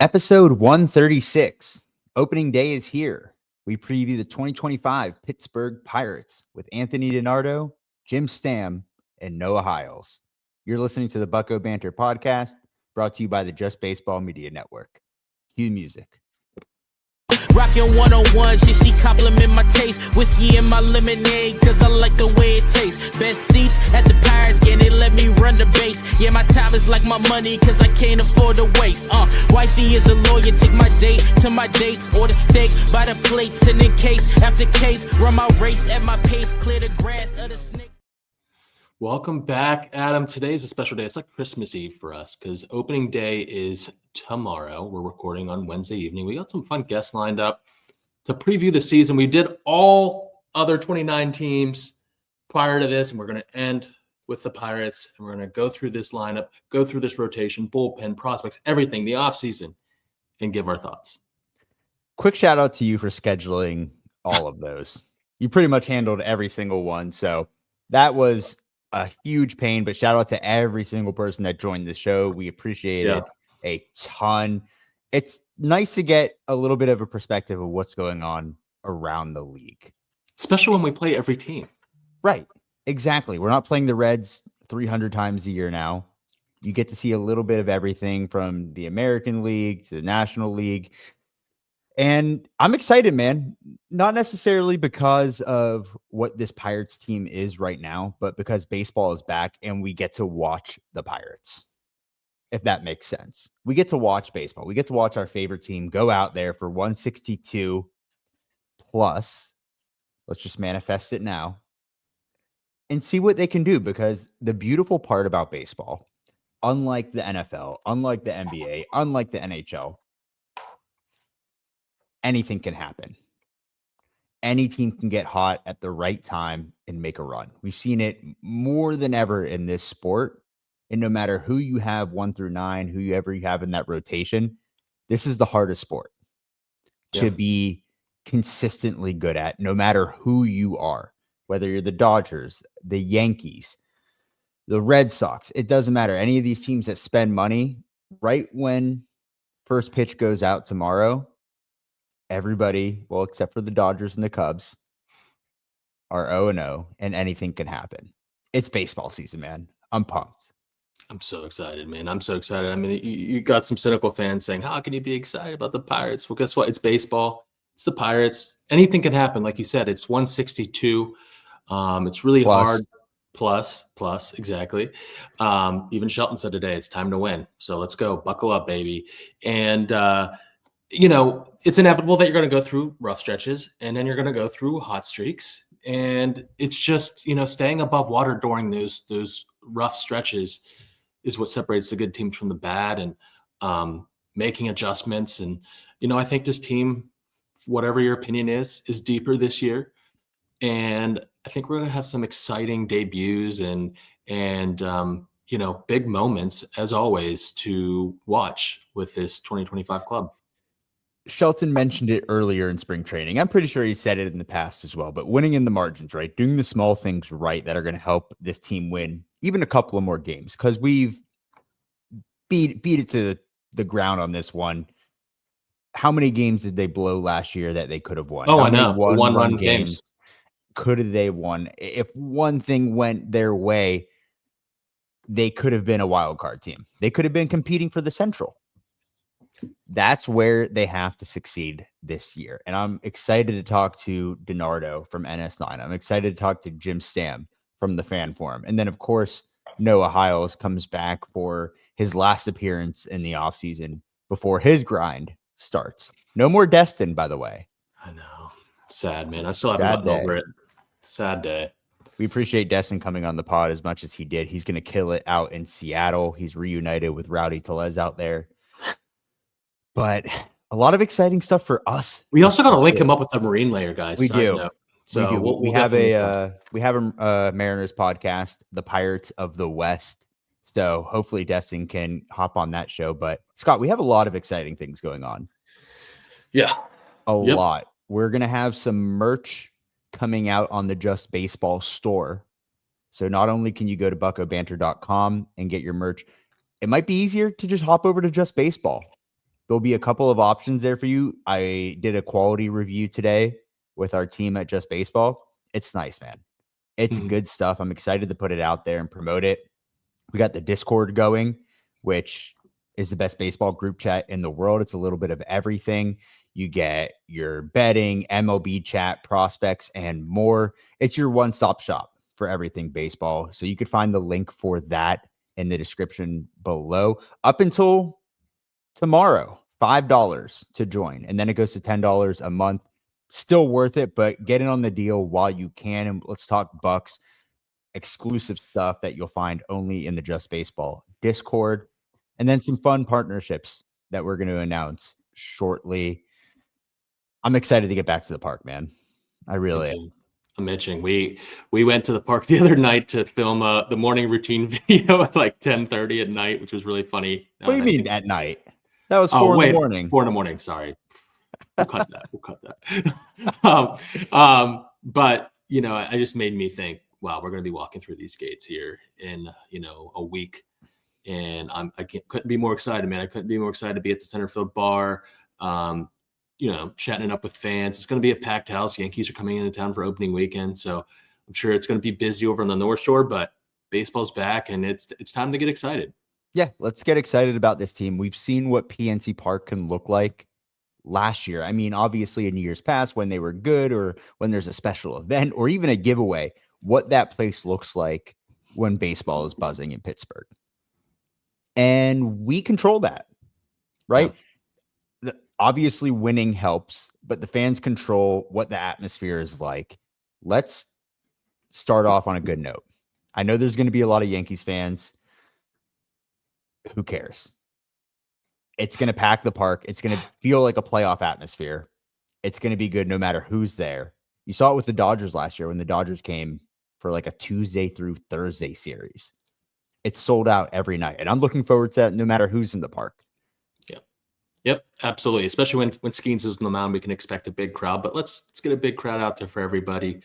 Episode 136. Opening day is here. We preview the 2025 Pittsburgh Pirates with Anthony DiNardo, Jim Stamm, and Noah Hiles. You're listening to the Bucco Banter podcast, brought to you by the Just Baseball Media Network. Cue music. Rockin' 101s, yeah, she compliment my taste. Whiskey in my lemonade, cause I like the way it tastes. Best seats at the Pirates, yeah, they let me run the base. Yeah, my time is like my money, cause I can't afford to waste. Wifey is a lawyer, take my date to my dates. Order steak by the plate, sending case after case. Run my race at my pace, clear the grass of the snake. Welcome back, Adam. Today's a special day. It's like Christmas Eve for us because opening day is tomorrow. We're recording on Wednesday evening. We got some fun guests lined up to preview the season. We did all other 29 teams prior to this, and we're going to end with the Pirates, and we're going to go through this lineup, go through this rotation, bullpen, prospects, everything, the offseason, and give our thoughts. Quick shout out to you for scheduling all of those. You pretty much handled every single one, so that was a huge pain, but shout out to every single person that joined the show. We appreciate it a ton. It's nice to get a little bit of a perspective of what's going on around the league. Especially when we play every team. Right. Exactly. We're not playing the Reds 300 times a year now. You get to see a little bit of everything from the American League to the National League. And I'm excited, man, not necessarily because of what this Pirates team is right now, but because baseball is back and we get to watch the Pirates, if that makes sense. We get to watch baseball. We get to watch our favorite team go out there for 162 plus. Let's just manifest it now and see what they can do, because the beautiful part about baseball, unlike the NFL, unlike the NBA, unlike the NHL, anything can happen. Any team can get hot at the right time and make a run. We've seen it more than ever in this sport. And no matter who you have 1 through 9, who you have in that rotation, this is the hardest sport to be consistently good at, no matter who you are, whether you're the Dodgers, the Yankees, the Red Sox. It doesn't matter. Any of these teams that spend money, right when first pitch goes out tomorrow, everybody, well, except for the Dodgers and the Cubs, are 0-0, and anything can happen. It's baseball season, man. I'm pumped. I'm so excited, man. I'm so excited. I mean, you got some cynical fans saying, how can you be excited about the Pirates? Well, guess what? It's baseball. It's the Pirates. Anything can happen. Like you said, it's 162. It's really hard. Plus, exactly. Even Shelton said today, it's time to win. So let's go. Buckle up, baby. And, it's inevitable that you're going to go through rough stretches and then you're going to go through hot streaks. And it's just, staying above water during those rough stretches is what separates the good teams from the bad, and making adjustments. And, I think this team, whatever your opinion is deeper this year. And I think we're going to have some exciting debuts and big moments, as always, to watch with this 2025 club. Shelton mentioned it earlier in spring training. I'm pretty sure he said it in the past as well, but winning in the margins, right? Doing the small things right that are going to help this team win even a couple of more games, because we've beat it to the ground on this one. How many games did they blow last year that they could have won? I know. One-run games could have they won? If one thing went their way, they could have been a wild card team. They could have been competing for the Central. That's where they have to succeed this year. And I'm excited to talk to DiNardo from NS9. I'm excited to talk to Jim Stamm from the Fan Forum. And then, of course, Noah Hiles comes back for his last appearance in the offseason before his grind starts. No more Destin, by the way. I know. Sad, man. I still haven't gotten over it. Sad day. We appreciate Destin coming on the pod as much as he did. He's going to kill it out in Seattle. He's reunited with Rowdy Tellez out there. But a lot of exciting stuff for us. We also got to link him up with the Marine Layer guys. We do. So we have a Mariners podcast, the Pirates of the West. So hopefully Destin can hop on that show. But Scott, we have a lot of exciting things going on. Yeah. A lot. We're going to have some merch coming out on the Just Baseball store. So not only can you go to buccobanter.com and get your merch, it might be easier to just hop over to Just Baseball. there'll be a couple of options there for you. I did a quality review today with our team at Just Baseball. It's nice, man. It's good stuff. I'm excited to put it out there and promote it. We got the Discord going, which is the best baseball group chat in the world. It's a little bit of everything. You get your betting, MLB chat, prospects, and more. It's your one-stop shop for everything baseball. So you could find the link for that in the description below. Up until tomorrow, $5 to join, and then it goes to $10 a month. Still worth it, but get in on the deal while you can. And let's talk Bucks, exclusive stuff that you'll find only in the Just Baseball Discord, and then some fun partnerships that we're going to announce shortly. I'm excited to get back to the park, man. I really am. I'm itching. We went to the park the other night to film the morning routine video at like 10:30 at night, which was really funny. What do you mean at night? That was 4 in the morning. 4 in the morning. Sorry. We'll cut that. We'll cut that. But it just made me think, wow, we're going to be walking through these gates here in, a week. And I couldn't be more excited, man. I couldn't be more excited to be at the center field bar, chatting it up with fans. It's going to be a packed house. Yankees are coming into town for opening weekend. So I'm sure it's going to be busy over on the North Shore, but baseball's back and it's time to get excited. Yeah, let's get excited about this team. We've seen what PNC Park can look like last year. I mean, obviously in years past when they were good or when there's a special event or even a giveaway, what that place looks like when baseball is buzzing in Pittsburgh. And we control that, right? Yeah. Obviously winning helps, but the fans control what the atmosphere is like. Let's start off on a good note. I know there's going to be a lot of Yankees fans. Who cares? It's going to pack the park. It's going to feel like a playoff atmosphere. It's going to be good no matter who's there. You saw it with the Dodgers last year when the Dodgers came for like a Tuesday through Thursday series. It's sold out every night. And I'm looking forward to that no matter who's in the park. Yep, absolutely. Especially when Skeens is on the mound, we can expect a big crowd. But let's get a big crowd out there for everybody.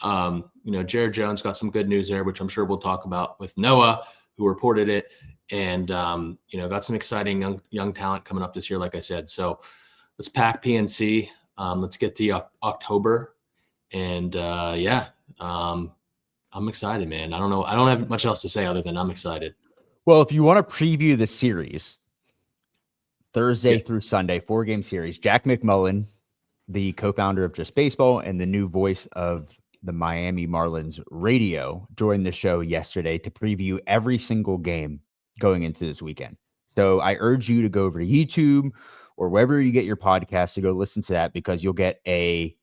Jared Jones got some good news there, which I'm sure we'll talk about with Noah, who reported it. And, got some exciting young talent coming up this year, like I said. So let's pack PNC. Let's get to October. And, I'm excited, man. I don't know. I don't have much else to say other than I'm excited. Well, if you want to preview the series, Thursday through Sunday, 4-game series, Jack McMullen, the co-founder of Just Baseball and the new voice of the Miami Marlins radio, joined the show yesterday to preview every single game going into this weekend. So I urge you to go over to YouTube or wherever you get your podcast to go listen to that, because you'll get a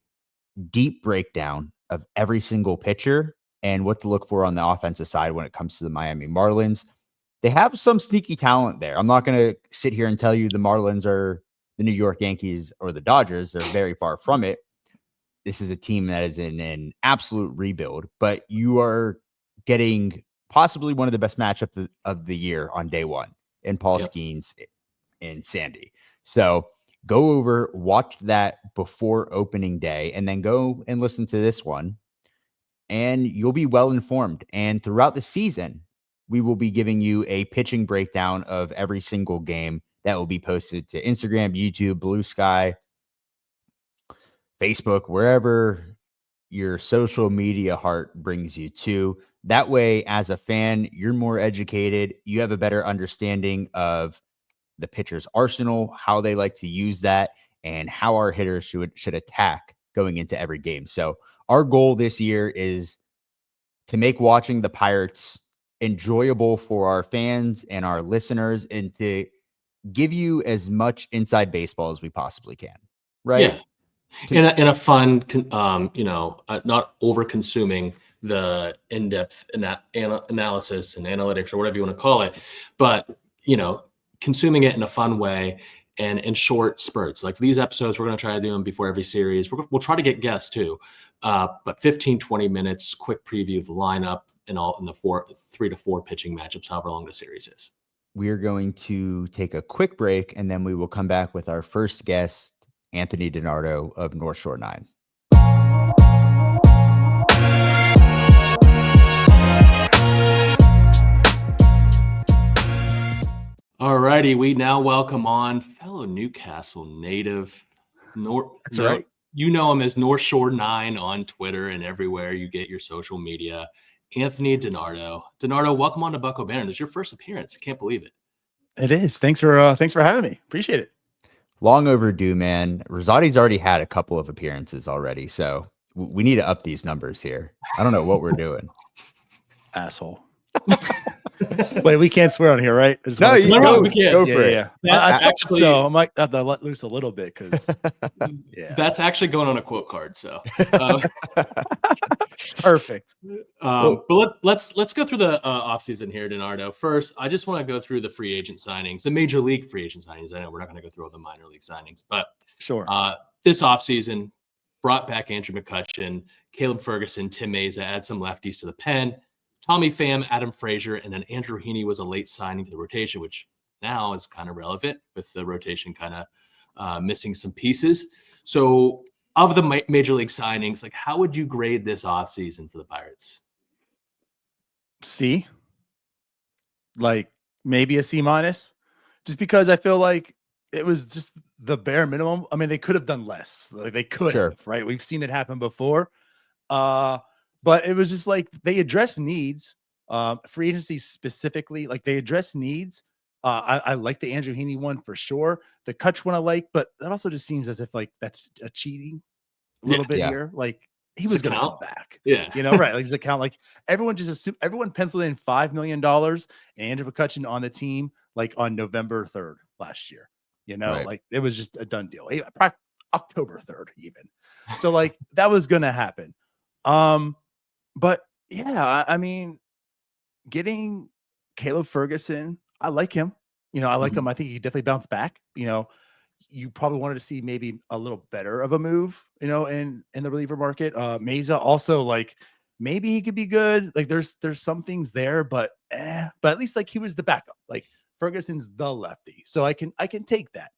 deep breakdown of every single pitcher and what to look for on the offensive side when it comes to the Miami Marlins. They have some sneaky talent there. I'm not going to sit here and tell you the Marlins are the New York Yankees or the Dodgers. They're very far from it. This is a team that is in an absolute rebuild, but you are getting possibly one of the best matchups of the year on day one in Paul Skeens and Sandy. So go over, watch that before opening day, and then go and listen to this one, and you'll be well informed. And throughout the season, we will be giving you a pitching breakdown of every single game that will be posted to Instagram, YouTube, Blue Sky, Facebook, wherever your social media heart brings you to. That way, as a fan, you're more educated. You have a better understanding of the pitcher's arsenal, how they like to use that, and how our hitters should attack going into every game. So our goal this year is to make watching the Pirates enjoyable for our fans and our listeners, and to give you as much inside baseball as we possibly can. Right. Yeah. In a fun, not over consuming the in-depth analysis and analytics or whatever you want to call it, but, consuming it in a fun way and in short spurts. Like these episodes, we're going to try to do them before every series. We'll try to get guests too. But 15, 20 minutes, quick preview of the lineup and all in the 3 to 4 pitching matchups, however long the series is. We're going to take a quick break, and then we will come back with our first guest, Anthony DiNardo of North Shore 9. All righty, we now welcome on fellow Newcastle native. That's right. You know him as North Shore 9 on Twitter and everywhere you get your social media. Anthony DiNardo. DiNardo, welcome on to Bucco Banner. This is your first appearance. I can't believe it. It is. Thanks for having me. Appreciate it. Long overdue, man. Rosati's already had a couple of appearances already, so we need to up these numbers here. I don't know what we're doing. Asshole. Wait, we can't swear on here, right? We can't. Go for it. Yeah. I might have to let loose a little bit because that's actually going on a quote card. So perfect. But let's go through the offseason here, DiNardo. First, I just want to go through the free agent signings, the major league free agent signings. I know we're not going to go through all the minor league signings, but sure. This offseason brought back Andrew McCutchen, Caleb Ferguson, Tim Meza, add some lefties to the pen. Tommy Pham, Adam Frazier, and then Andrew Heaney was a late signing to the rotation, which now is kind of relevant with the rotation kind of missing some pieces. So of the major league signings, like how would you grade this offseason for the Pirates? C. Like maybe a C-, just because I feel like it was just the bare minimum. I mean, they could have done less. Like they could have, right? We've seen it happen before. But it was just like they address needs, free agency specifically. Like they address needs. I like the Andrew Heaney one for sure. The Kutch one I like, but that also just seems as if like that's a cheating a little bit here. Like he was going to come back. Yeah. You know, right. Like his account, like everyone just assumed, everyone penciled in $5 million and Andrew McCutchen on the team like on November 3rd last year. You know, like it was just a done deal. October 3rd even. So like that was going to happen. But yeah, I mean, getting Caleb Ferguson, I like him. You know, I like him. I think he definitely bounced back. You know, you probably wanted to see maybe a little better of a move, you know, in the reliever market. Meza also, like, maybe he could be good. Like, there's some things there, but at least like he was the backup. Like Ferguson's the lefty, so I can take that.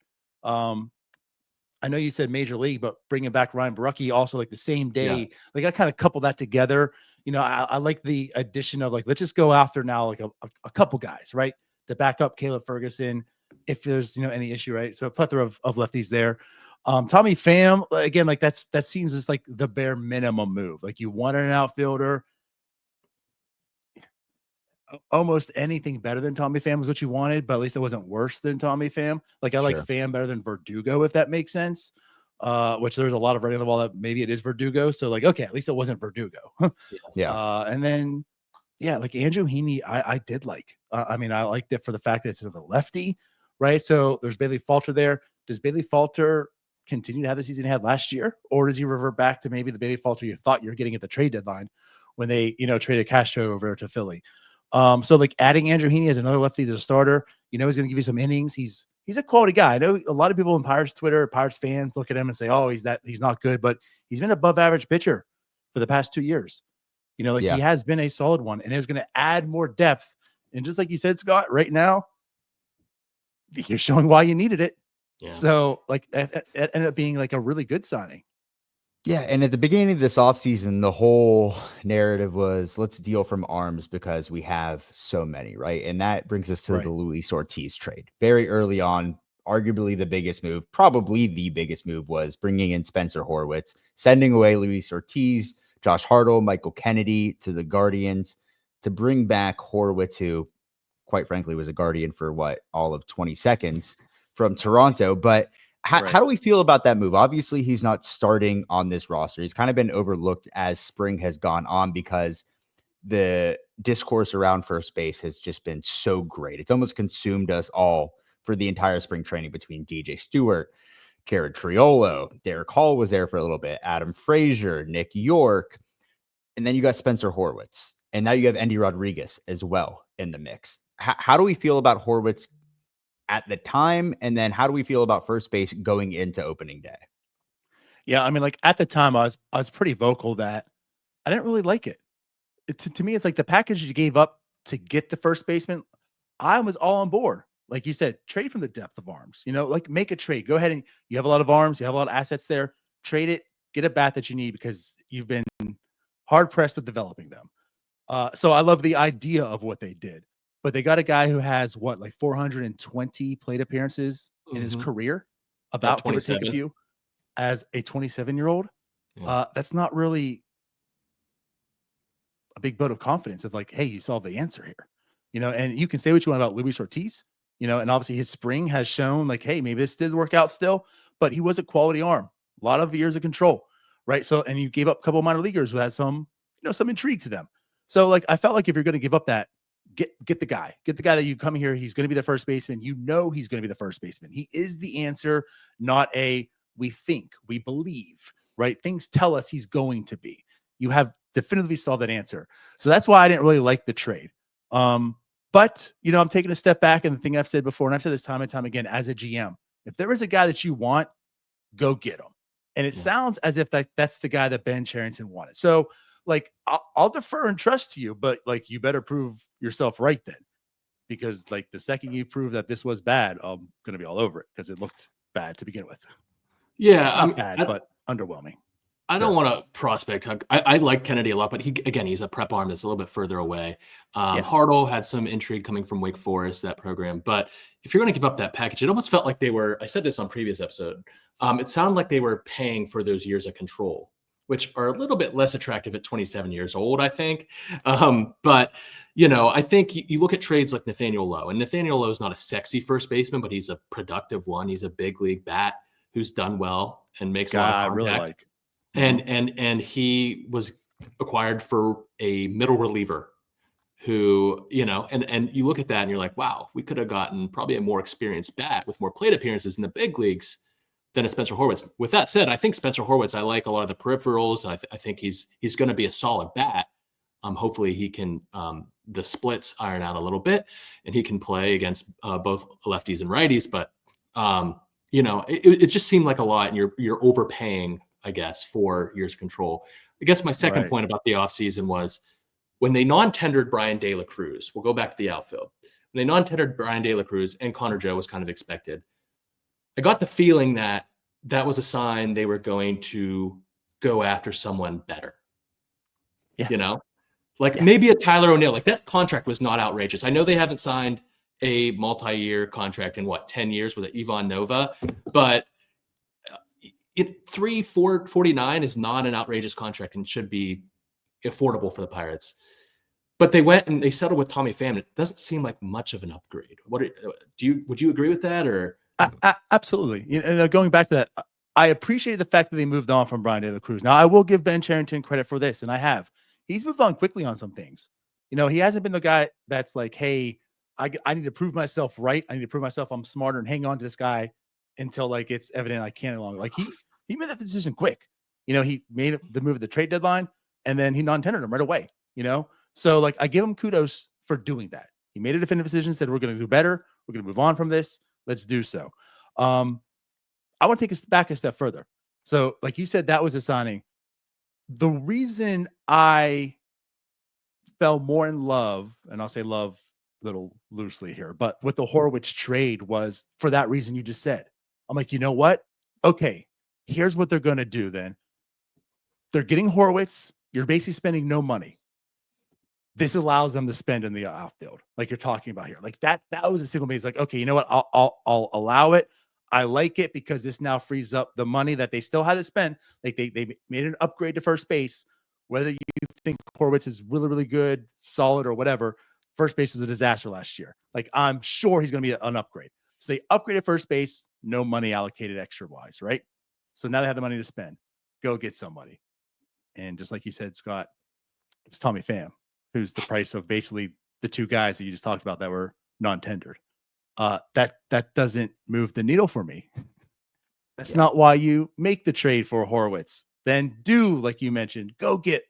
I know you said major league, but bringing back Ryan Barucki also like the same day. Like I kind of couple that together. You know, I like the addition of like, let's just go after now like a couple guys, right, to back up Caleb Ferguson if there's, you know, any issue, right? So a plethora of lefties there. Tommy Pham, again, like that seems just like the bare minimum move. Like you wanted an outfielder. Almost anything better than Tommy Pham was what you wanted, but at least it wasn't worse than Tommy Pham. Like I like Pham better than Verdugo, if that makes sense. Which there's a lot of writing on the wall that maybe it is Verdugo. So like, okay, at least it wasn't Verdugo. And then like Andrew Heaney, I did like. I mean, I liked it for the fact that it's the lefty, right? So there's Bailey Falter there. Does Bailey Falter continue to have the season he had last year, or does he revert back to maybe the Bailey Falter you thought you were getting at the trade deadline when they, you know, traded Castro over to Philly? So like adding Andrew Heaney as another lefty as a starter, you know, he's going to give you some innings. He's a quality guy. I know a lot of people in Pirates Twitter, Pirates fans look at him and say, oh, he's not good, but he's been above average pitcher for the past 2 years. You know, like he has been a solid one and is going to add more depth. And just like you said, Scott, right now, you're showing why you needed it. Yeah. So like it ended up being like a really good signing. Yeah, and at the beginning of this offseason, the whole narrative was let's deal from arms because we have so many, right? And that brings us to the Luis Ortiz trade. Very early on, arguably the biggest move, probably the biggest move was bringing in Spencer Horwitz, sending away Luis Ortiz, Josh Hartle, Michael Kennedy to the Guardians to bring back Horwitz, who quite frankly was a Guardian for all of 20 seconds from Toronto. But how do we feel about that move? Obviously, he's not starting on this roster. He's kind of been overlooked as spring has gone on because the discourse around first base has just been so great. It's almost consumed us all for the entire spring training between DJ Stewart, Garrett Triolo, Derek Hall was there for a little bit, Adam Frazier, Nick York, and then you got Spencer Horwitz. And now you have Andy Rodriguez as well in the mix. How do we feel about Horwitz at the time, and then how do we feel about first base going into opening day? Yeah, I mean, like at the time, I was pretty vocal that I didn't really like it. To me, it's like the package you gave up to get the first baseman. I was all on board. Like you said, trade from the depth of arms. You know, like make a trade. Go ahead and you have a lot of arms. You have a lot of assets there. Trade it. Get a bat that you need because you've been hard pressed at developing them. So I love the idea of what they did. but they got a guy who has what, like 420 plate appearances in his career, about 27, take a few, as a 27-year-old. That's not really a big vote of confidence of like, hey, you saw the answer here, you know. And you can say what you want about Luis Ortiz, you know, and obviously his spring has shown like, hey, maybe this did work out still, but he was a quality arm, a lot of years of control, right? So, and you gave up a couple of minor leaguers who had some, you know, some intrigue to them. So like, I felt like if you're going to give up that, get the guy that you come here. He's going to be the first baseman. You know, he's going to be the first baseman. He is the answer, not a, we think, we believe, right? Things tell us he's going to be. You have definitively saw that answer. So that's why I didn't really like the trade. But, you know, I'm taking a step back, and the thing I've said before, and I've said this time and time again, as a GM, if there is a guy that you want, go get him. And it sounds as if that's the guy that Ben Cherington wanted. So like, I'll defer and trust to you, but like, you better prove yourself right then, because like the second you prove that this was bad, I'm going to be all over it, because it looked bad to begin with. Yeah. Not bad, but underwhelming. I don't want to prospect hug. I like Kennedy a lot, but he's a prep arm that's a little bit further away. Hartle had some intrigue coming from Wake Forest, that program. But if you're going to give up that package, it almost felt like they were, I said this on previous episode, it sounded like they were paying for those years of control, which are a little bit less attractive at 27 years old, I think. But, you know, I think you look at trades like Nathaniel Lowe, and Nathaniel Lowe is not a sexy first baseman, but he's a productive one. He's a big league bat who's done well and makes a lot of contact. I really like. And he was acquired for a middle reliever who, you know, and you look at that and you're like, wow, we could have gotten probably a more experienced bat with more plate appearances in the big leagues than a Spencer Horwitz. With that said, I think Spencer Horwitz, I like a lot of the peripherals. I think he's going to be a solid bat. Hopefully he can, the splits iron out a little bit, and he can play against both lefties and righties. But, you know, it just seemed like a lot, and you're overpaying, I guess, for years of control. I guess my second point about the offseason was when they non-tendered Brian De La Cruz. We'll go back to the outfield. When they non-tendered Brian De La Cruz, and Connor Joe was kind of expected, I got the feeling that was a sign they were going to go after someone better. Yeah. You know, like maybe a Tyler O'Neill. Like, that contract was not outrageous. I know they haven't signed a multi-year contract in 10 years with Ivan Nova, but $349 is not an outrageous contract and should be affordable for the Pirates. But they went and they settled with Tommy Pham. It doesn't seem like much of an upgrade. Would you agree with that? Or absolutely. And going back to that, I appreciate the fact that they moved on from Brian De La Cruz. Now, I will give Ben Cherington credit for this, and I have. He's moved on quickly on some things. You know, he hasn't been the guy that's like, hey, I need to prove myself right. I need to prove myself I'm smarter and hang on to this guy until like it's evident I can't any longer. Like he made that decision quick. You know, he made the move at the trade deadline, and then he non-tendered him right away, you know? So like, I give him kudos for doing that. He made a definitive decision, said, we're going to do better. We're going to move on from this. Let's do so. I want to take us back a step further. So like you said, that was a signing. The reason I fell more in love, and I'll say love a little loosely here, but with the Horwitz trade was for that reason you just said. I'm like, you know what? Okay, here's what they're going to do then. They're getting Horwitz. You're basically spending no money. This allows them to spend in the outfield, like you're talking about here. Like that was a single base. Like, okay, you know what? I'll allow it. I like it because this now frees up the money that they still had to spend. Like they made an upgrade to first base. Whether you think Horwitz is really, really good, solid, or whatever, first base was a disaster last year. Like, I'm sure he's going to be an upgrade. So they upgraded first base, no money allocated extra wise, right? So now they have the money to spend. Go get somebody. And just like you said, Scott, it's Tommy Pham, who's the price of basically the two guys that you just talked about that were non-tendered. That doesn't move the needle for me. That's not why you make the trade for Horwitz. Then do, like you mentioned, go get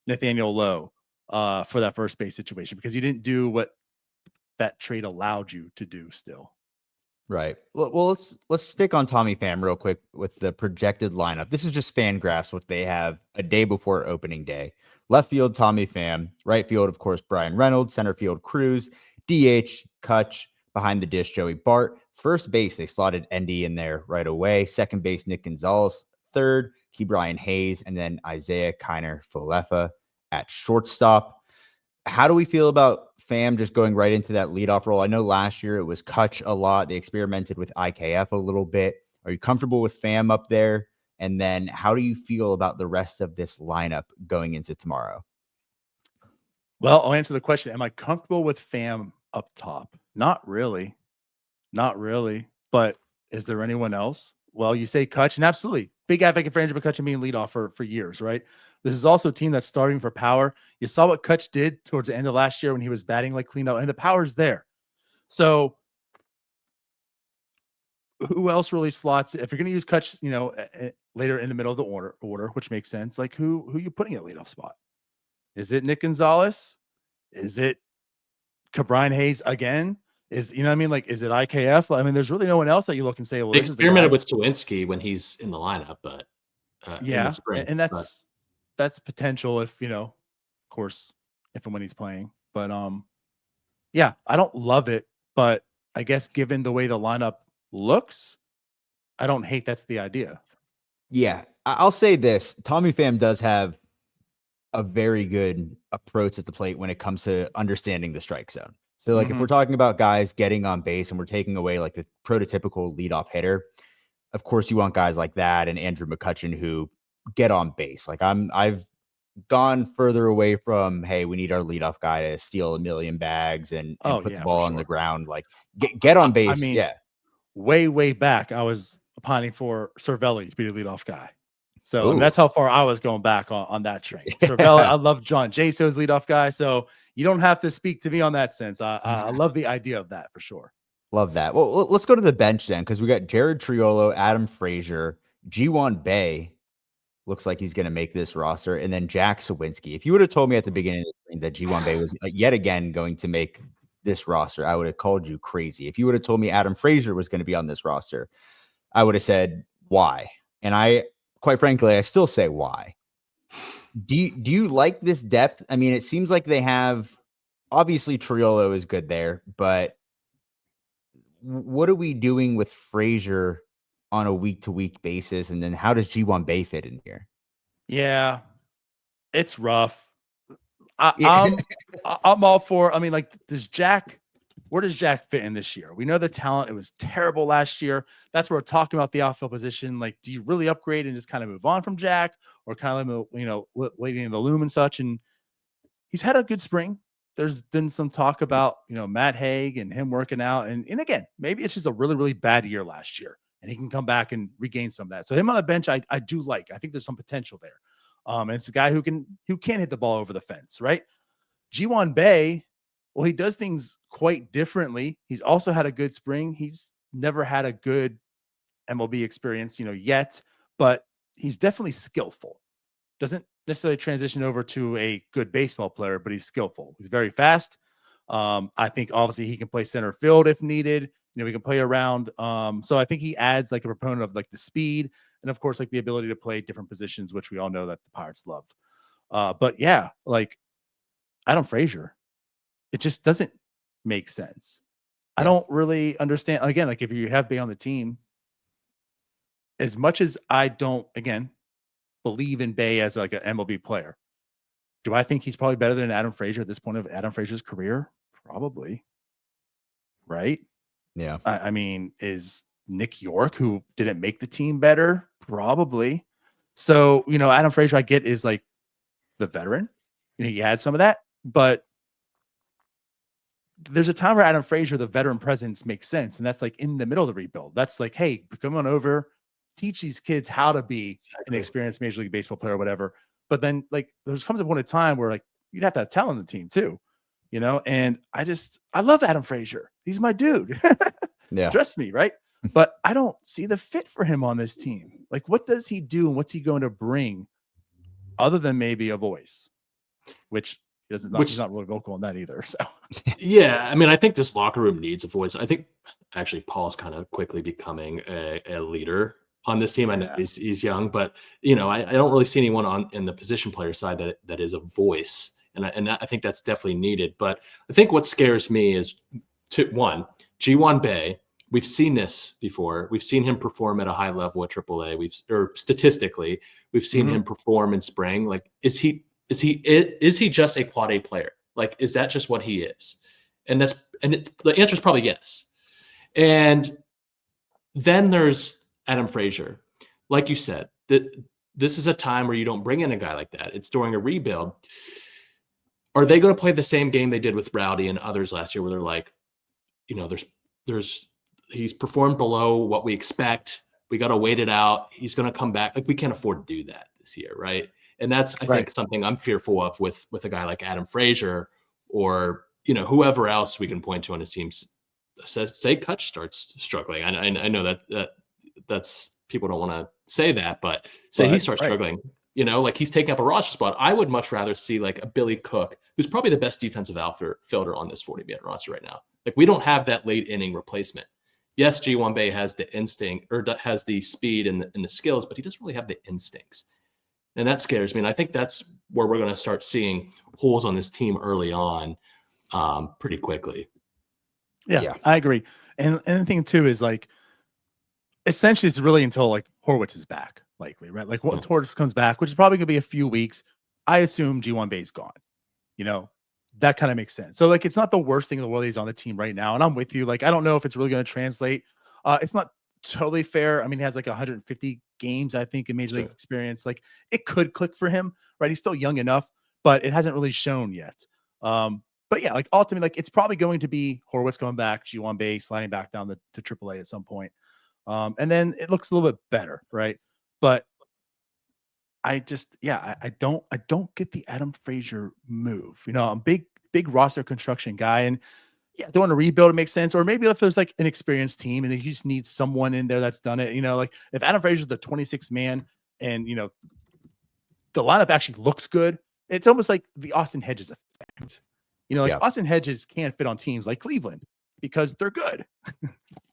Nathaniel Lowe for that first base situation, because you didn't do what that trade allowed you to do still. Right. Well, let's stick on Tommy Pham real quick with the projected lineup. This is just Fangraphs, what they have a day before opening day. Left field, Tommy Pham. Right field, of course, Brian Reynolds. Center field, Cruz. DH, Kutch. Behind the dish, Joey Bart. First base, they slotted Endy in there right away. Second base, Nick Gonzalez. Third, Ke'Bryan Hayes. And then Isaiah Kiner Falefa at shortstop. How do we feel about Pham just going right into that leadoff role? I know last year it was Kutch a lot. They experimented with IKF a little bit. Are you comfortable with Pham up there? And then how do you feel about the rest of this lineup going into tomorrow? Well, I'll answer the question. Am I comfortable with Pham up top? Not really. Not really. But is there anyone else? Well, you say Kutch, and absolutely. Big advocate for Andrew McCutchen being leadoff for years, right? This is also a team that's starting for power. You saw what Kutch did towards the end of last year when he was batting like cleaned out, and the power's there. So who else really slots? If you're going to use Kutch, later in the middle of the order, which makes sense. Like who are you putting at leadoff spot? Is it Nick Gonzalez? Is it Cabrine Hayes again? Is what I mean? Like, is it IKF? I mean, there's really no one else that you look and say, well, They this experimented with Stawinski when he's in the lineup, but in yeah, the spring, and that's potential if of course, if and when he's playing. But yeah, I don't love it, but I guess given the way the lineup looks, I don't hate that's the idea. Yeah, I'll say this: Tommy Pham does have a very good approach at the plate when it comes to understanding the strike zone. So, like, if we're talking about guys getting on base and we're taking away like the prototypical leadoff hitter, of course, you want guys like that and Andrew McCutchen who get on base. Like, I've gone further away from, hey, we need our leadoff guy to steal a million bags and put the ball on the ground. Like, get on base. I mean, way back, I was pining for Cervelli to be the leadoff guy. So and that's how far I was going back on that train. Cervelli, I love John Jaso's leadoff guy. So you don't have to speak to me on that sense. I love the idea of that for sure. Love that. Well, let's go to the bench then, because we got Jared Triolo, Adam Frazier, Ji-Hwan Bae. Looks like he's going to make this roster. And then Jack Sawinski. If you would have told me at the beginning of the spring that Ji-Hwan Bae was yet again going to make this roster, I would have called you crazy. If you would have told me Adam Frazier was going to be on this roster, I would have said, why? And quite frankly, I still say why. Do you like this depth? I mean, it seems like they have, obviously Triolo is good there, but what are we doing with Frazier on a week-to-week basis? And then how does Ji-Hwan Bae fit in here? Yeah, it's rough. I'm all for, I mean, like, where does Jack fit in this year? We know the talent. It was terrible last year. That's where we're talking about the outfield position. Like, do you really upgrade and just kind of move on from Jack, or kind of, waiting in the loom and such? And he's had a good spring. There's been some talk about, Matt Haig and him working out. And again, maybe it's just a really, really bad year last year and he can come back and regain some of that. So him on the bench, I do like. I think there's some potential there. And it's a guy who can hit the ball over the fence, right? Ji-Hwan Bae, well, he does things quite differently. He's also had a good spring. He's never had a good MLB experience, yet, but he's definitely skillful. Doesn't necessarily transition over to a good baseball player, but he's skillful. He's very fast. I think obviously he can play center field if needed. We can play around. So I think he adds like a proponent of like the speed and of course like the ability to play different positions, which we all know that the Pirates love. But yeah, like Adam Frazier, it just doesn't make sense. I don't really understand. Again, like if you have Bae on the team, as much as I don't, again, believe in Bae as like an MLB player, do I think he's probably better than Adam Frazier at this point of Adam Frazier's career? Probably. Right? Yeah. I mean, is Nick York, who didn't make the team, better? Probably. So, Adam Frazier, I get, is like the veteran. He had some of that, but there's a time where Adam Frazier, the veteran presence, makes sense. And that's like in the middle of the rebuild. That's like, hey, come on over, teach these kids how to be an experienced Major League Baseball player or whatever. But then like there's comes a point in time where like you'd have to have talent on the team too, and I love Adam Frazier. He's my dude. Yeah. Trust me. Right. But I don't see the fit for him on this team. Like, what does he do? And what's he going to bring other than maybe a voice, which he's not really vocal on that either. So yeah, I mean, I think this locker room needs a voice. I think actually Paul's kind of quickly becoming a leader on this team. I know he's young, but I don't really see anyone in the position player side that is a voice, and I think that's definitely needed. But I think what scares me is Ji-Hwan Bae. We've seen this before. We've seen him perform at a high level at AAA. Statistically, we've seen him perform in spring. Like, is he just a quad A player? Like, is that just what he is? And the answer is probably yes. And then there's Adam Frazier. Like you said, this is a time where you don't bring in a guy like that. It's during a rebuild. Are they going to play the same game they did with Rowdy and others last year, where they're like, he's performed below what we expect. We got to wait it out. He's going to come back. Like, we can't afford to do that this year, right? And that's, I think, something I'm fearful of with a guy like Adam Frazier, or whoever else we can point to on his team. Say Kutch starts struggling. I know that's people don't want to say that, but he starts struggling. Like, he's taking up a roster spot. I would much rather see like a Billy Cook, who's probably the best defensive outfielder on this 40-man roster right now. Like, we don't have that late inning replacement. Yes, Ji-Hwan Bae has the instinct, or has the speed and the skills, but he doesn't really have the instincts. And that scares me. And I think that's where we're going to start seeing holes on this team early on, pretty quickly. Yeah, I agree. And the thing too is, like, essentially it's really until like Horwitz is back, likely, right? Like, once Horwitz comes back, which is probably gonna be a few weeks, I assume Ji-Hwan Bae is gone. That kind of makes sense. So, like, it's not the worst thing in the world he's on the team right now. And I'm with you. Like, I don't know if it's really going to translate. It's not totally fair. I mean, he has like 150 games, I think, in Major League experience. Like, it could click for him, right? He's still young enough, but it hasn't really shown yet. But yeah, like, ultimately, like, it's probably going to be Horwitz coming back, Ji-Hwan Bae sliding back down to AAA at some point. And then it looks a little bit better, right? But I don't get the Adam Frazier move. I'm a big roster construction guy, and don't want to rebuild. It makes sense. Or maybe if there's like an experienced team and you just need someone in there that's done it. Like, if Adam Frazier's the 26th man and the lineup actually looks good, it's almost like the Austin Hedges effect. Austin Hedges can't fit on teams like Cleveland because they're good.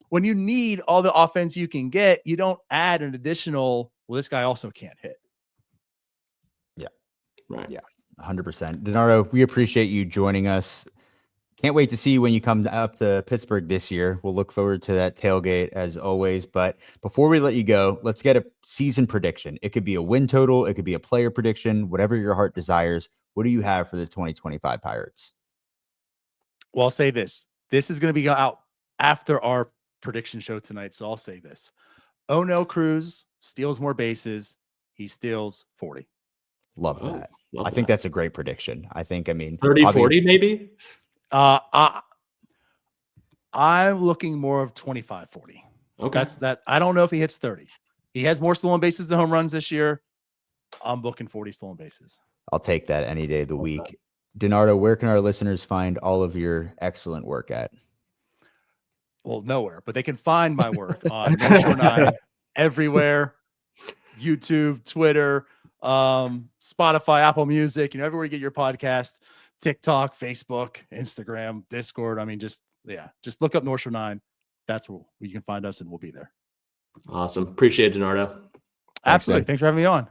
When you need all the offense you can get, you don't add an additional, well, this guy also can't hit. Right. Yeah, 100%. DiNardo, we appreciate you joining us. Can't wait to see you when you come up to Pittsburgh this year. We'll look forward to that tailgate as always. But before we let you go, let's get a season prediction. It could be a win total. It could be a player prediction, whatever your heart desires. What do you have for the 2025 Pirates? Well, I'll say this. This is going to be out after our prediction show tonight. So I'll say this. Oh no, Cruz steals more bases. He steals 40. Love that. I think that's a great prediction. I mean, 30-40 maybe. I'm looking more of 25-40. Okay. That's that. I don't know if he hits 30. He has more stolen bases than home runs this year. I'm looking 40 stolen bases. I'll take that any day of the week. DiNardo, where can our listeners find all of your excellent work at? Well, nowhere, but they can find my work on North Shore 9 everywhere. YouTube, Twitter, Spotify, Apple Music, everywhere you get your podcast, TikTok, Facebook, Instagram, Discord. I mean, just look up North Shore 9. That's where you can find us, and we'll be there. Awesome. Appreciate it, DiNardo. Absolutely. Thanks for having me on.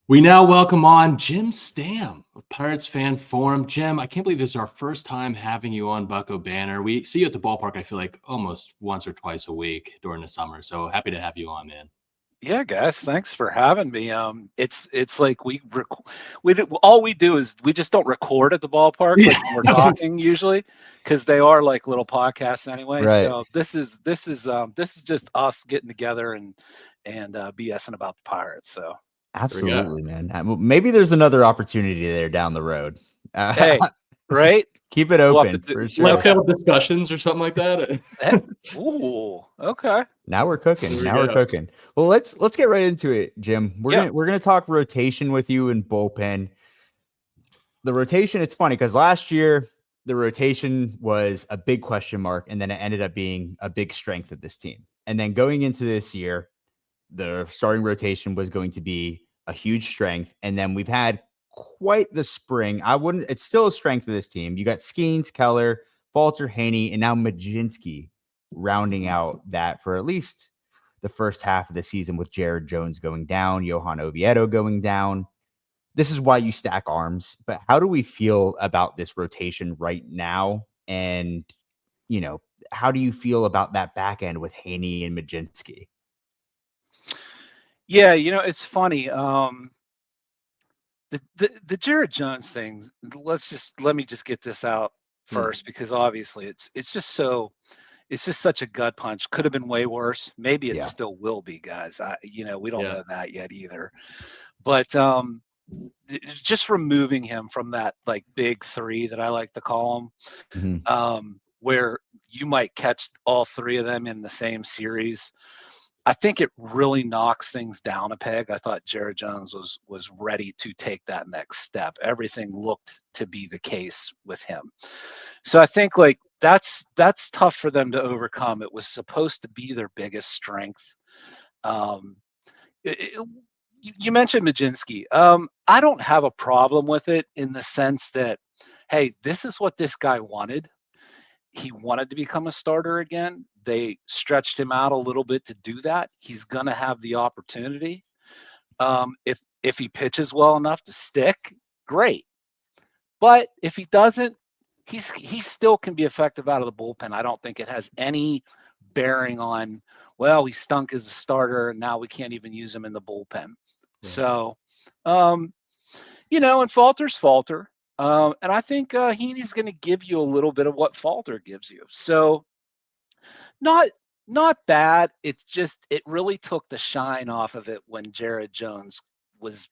We now welcome on Jim Stamm of Pirates Fan Forum. Jim, I can't believe this is our first time having you on Bucco Banner. We see you at the ballpark, I feel like, almost once or twice a week during the summer. So happy to have you on, man. Yeah, guys, thanks for having me. It's like all we do is we just don't record at the ballpark like we're talking usually, because they are like little podcasts anyway. Right. So this is just us getting together and BSing about the Pirates. So absolutely, man. Maybe there's another opportunity there down the road. Hey, right? Keep it open for sure. Like have discussions or something like that. Ooh, okay. Now we're cooking. We're cooking. Well, let's get right into it, Jim. We're gonna talk rotation with you and bullpen. The rotation, it's funny because last year the rotation was a big question mark, and then it ended up being a big strength of this team. And then going into this year, the starting rotation was going to be a huge strength. And then we've had quite the spring. It's still a strength of this team. You got Skeens, Keller, Falter, Haney, and now Majinski rounding out that for at least the first half of the season, with Jared Jones going down, Johan Oviedo going down. This is why you stack arms. But how do we feel about this rotation right now? And how do you feel about that back end with Haney and Majinski? Yeah, it's funny. The Jared Jones thing. Let me just get this out first, because obviously it's just such a gut punch. Could have been way worse. Maybe it still will be, guys. We don't know that yet either. But just removing him from that like big three that I like to call them, where you might catch all three of them in the same series, I think it really knocks things down a peg. I thought Jared Jones was ready to take that next step. Everything looked to be the case with him. So I think like that's tough for them to overcome. It was supposed to be their biggest strength. You mentioned Majinski. I don't have a problem with it in the sense that, hey, this is what this guy wanted. He wanted to become a starter again. They stretched him out a little bit to do that. He's going to have the opportunity. If he pitches well enough to stick, great. But if he doesn't, he still can be effective out of the bullpen. I don't think it has any bearing on, well, he stunk as a starter and now we can't even use him in the bullpen. Yeah. So, and falters falter. And I think Heaney's going to give you a little bit of what Falter gives you. So not bad. It's just, it really took the shine off of it when Jared Jones was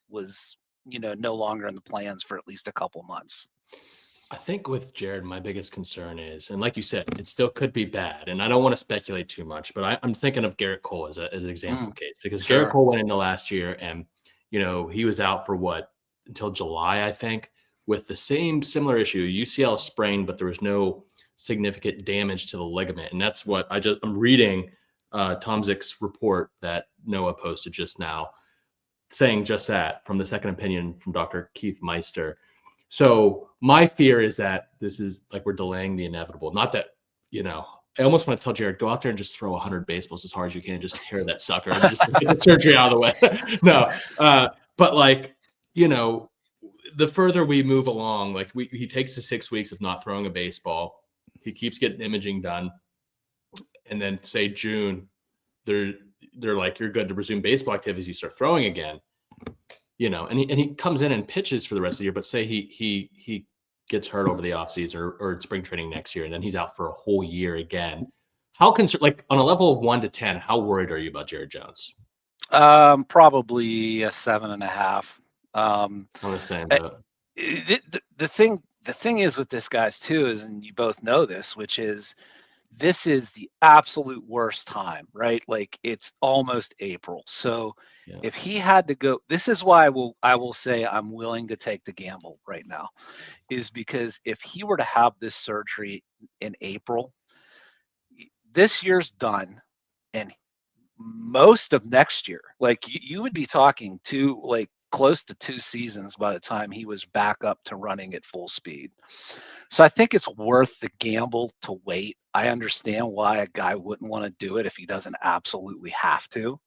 no longer in the plans for at least a couple months. I think with Jared, my biggest concern is, and like you said, it still could be bad. And I don't want to speculate too much, but I'm thinking of Garrett Cole as an example case, because Garrett Cole went into last year and, he was out for until July, I think, with the similar issue, UCL sprain, but there was no significant damage to the ligament. And that's what I'm reading Tom Zick's report that Noah posted just now, saying just that from the second opinion from Dr. Keith Meister. So my fear is that this is like, we're delaying the inevitable. Not that, I almost want to tell Jared, go out there and just throw 100 baseballs as hard as you can and just tear that sucker and just get the surgery out of the way. No, but like, the further we move along, like he takes the 6 weeks of not throwing a baseball, he keeps getting imaging done, and then say June, they're like, you're good to resume baseball activities. You start throwing again, and he comes in and pitches for the rest of the year. But say he gets hurt over the offseason or spring training next year, and then he's out for a whole year again. How concerned, like on a level of 1 to 10, how worried are you about Jared Jones? Probably a 7.5. I understand the thing is with this guy's too is, and you both know this, which is this is the absolute worst time, right? Like it's almost April. So if he had to go, this is why I will say I'm willing to take the gamble right now, is because if he were to have this surgery in April, this year's done, and most of next year, like you would be talking to like close to 2 seasons by the time he was back up to running at full speed. So I think it's worth the gamble to wait. I understand why a guy wouldn't want to do it if he doesn't absolutely have to.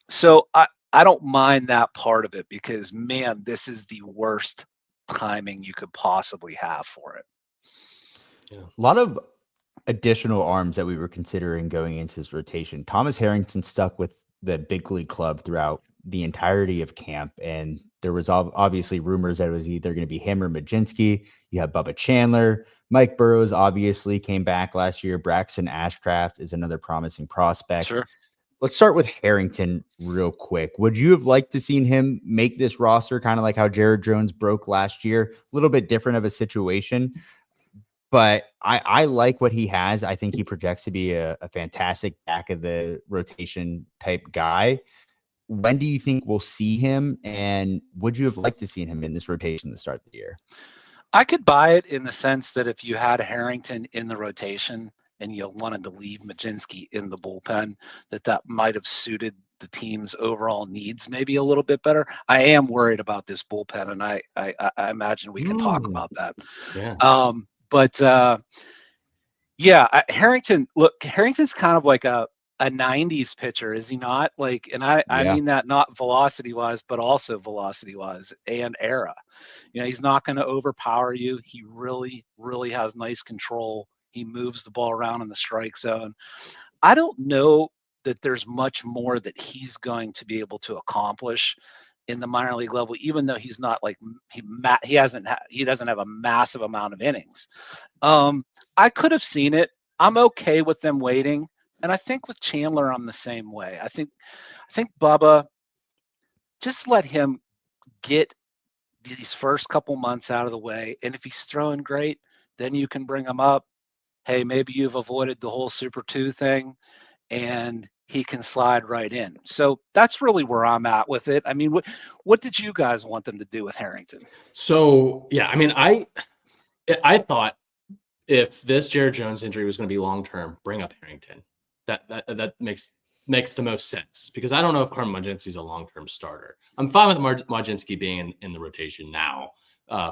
So I don't mind that part of it, because man, this is the worst timing you could possibly have for it. Yeah. A lot of additional arms that we were considering going into his rotation. Thomas Harrington stuck with the big league club throughout the entirety of camp, and there was obviously rumors that it was either going to be him or Majinski. You have Bubba Chandler. Mike Burrows obviously came back last year. Braxton Ashcraft is another promising prospect. Sure. Let's start with Harrington real quick. Would you have liked to seen him make this roster, kind of like how Jared Jones broke last year? A little bit different of a situation, but I like what he has. I think he projects to be a fantastic back of the rotation type guy. When do you think we'll see him, and would you have liked to see him in this rotation to start the year? I could buy it in the sense that if you had Harrington in the rotation and you wanted to leave Majinski in the bullpen, that might have suited the team's overall needs maybe a little bit better. I am worried about this bullpen, and I imagine we can talk about that. Yeah. Harrington, look, Harrington's kind of like a 90s pitcher, is he not? Like, and I mean that not velocity wise, but also velocity wise and era. He's not going to overpower you. He really, really has nice control He moves the ball around in the strike zone. I don't know that there's much more that he's going to be able to accomplish in the minor league level, even though he's not like he doesn't have a massive amount of innings. I could have seen it. I'm okay with them waiting, and I think with Chandler I'm the same way. I think Bubba, just let him get these first couple months out of the way, and if he's throwing great, then you can bring him up. Hey, maybe you've avoided the whole Super 2 thing, and he can slide right in. So that's really where I'm at with it. I mean, what did you guys want them to do with Harrington? So, yeah, I mean, I thought if this Jared Jones injury was going to be long-term, bring up Harrington. That makes the most sense, because I don't know if Carmen Mlodzinski's a long-term starter. I'm fine with Mlodzinski being in the rotation now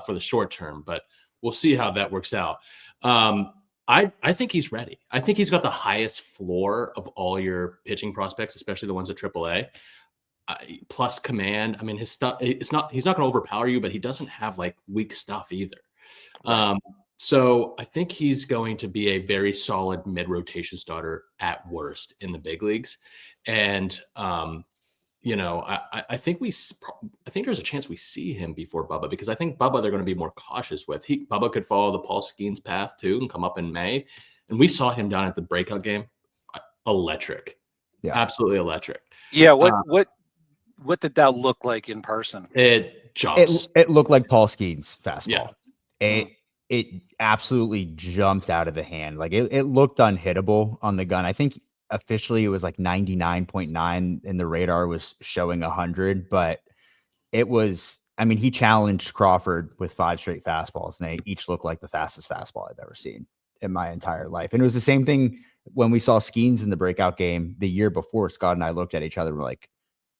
for the short term, but we'll see how that works out. I think he's ready. I think he's got the highest floor of all your pitching prospects, especially the ones at AAA. Plus command. I mean, his stuff. He's not going to overpower you, but he doesn't have like weak stuff either. So I think he's going to be a very solid mid-rotation starter at worst in the big leagues. And I think there's a chance we see him before Bubba, because I think Bubba they're going to be more cautious with. Bubba could follow the Paul Skeens path too and come up in May. And we saw him down at the breakout game. Electric. Yeah. Absolutely electric. Yeah. What did that look like in person? It jumps. It looked like Paul Skeens fastball. Yeah. It absolutely jumped out of the hand. Like it looked unhittable on the gun. I think officially it was like 99.9 and the radar was showing 100, but it was, I mean, he challenged Crawford with 5 straight fastballs and they each looked like the fastest fastball I've ever seen in my entire life. And it was the same thing when we saw Skeens in the breakout game the year before. Scott and I looked at each other and were like,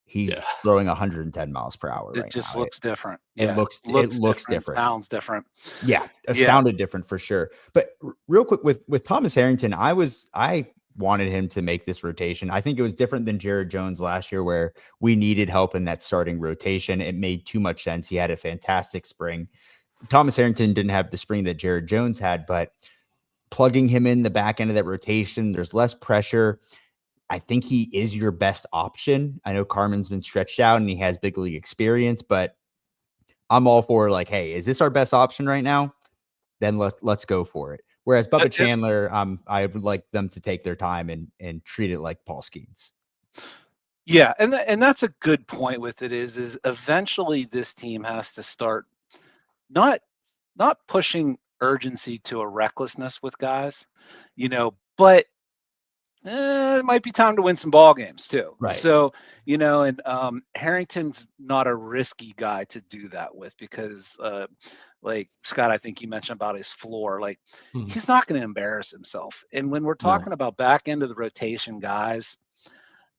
he's throwing 110 miles per hour. It just looks different. It looks different. Sounds different. Yeah. It sounded different for sure. But real quick with Thomas Harrington, I wanted him to make this rotation. I think it was different than Jared Jones last year, where we needed help in that starting rotation. It made too much sense. He had a fantastic spring. Thomas Harrington didn't have the spring that Jared Jones had, but plugging him in the back end of that rotation, there's less pressure. I think he is your best option. I know Carmen's been stretched out and he has big league experience, but I'm all for like, hey, is this our best option right now? Then let's go for it. Whereas Bubba Chandler, I would like them to take their time and treat it like Paul Skeens. Yeah, and that's a good point with it is eventually this team has to start not pushing urgency to a recklessness with guys, but it might be time to win some ball games too. Right. So, and Harrington's not a risky guy to do that with, because like Scott, I think you mentioned about his floor, like he's not going to embarrass himself. And when we're talking about back end of the rotation guys,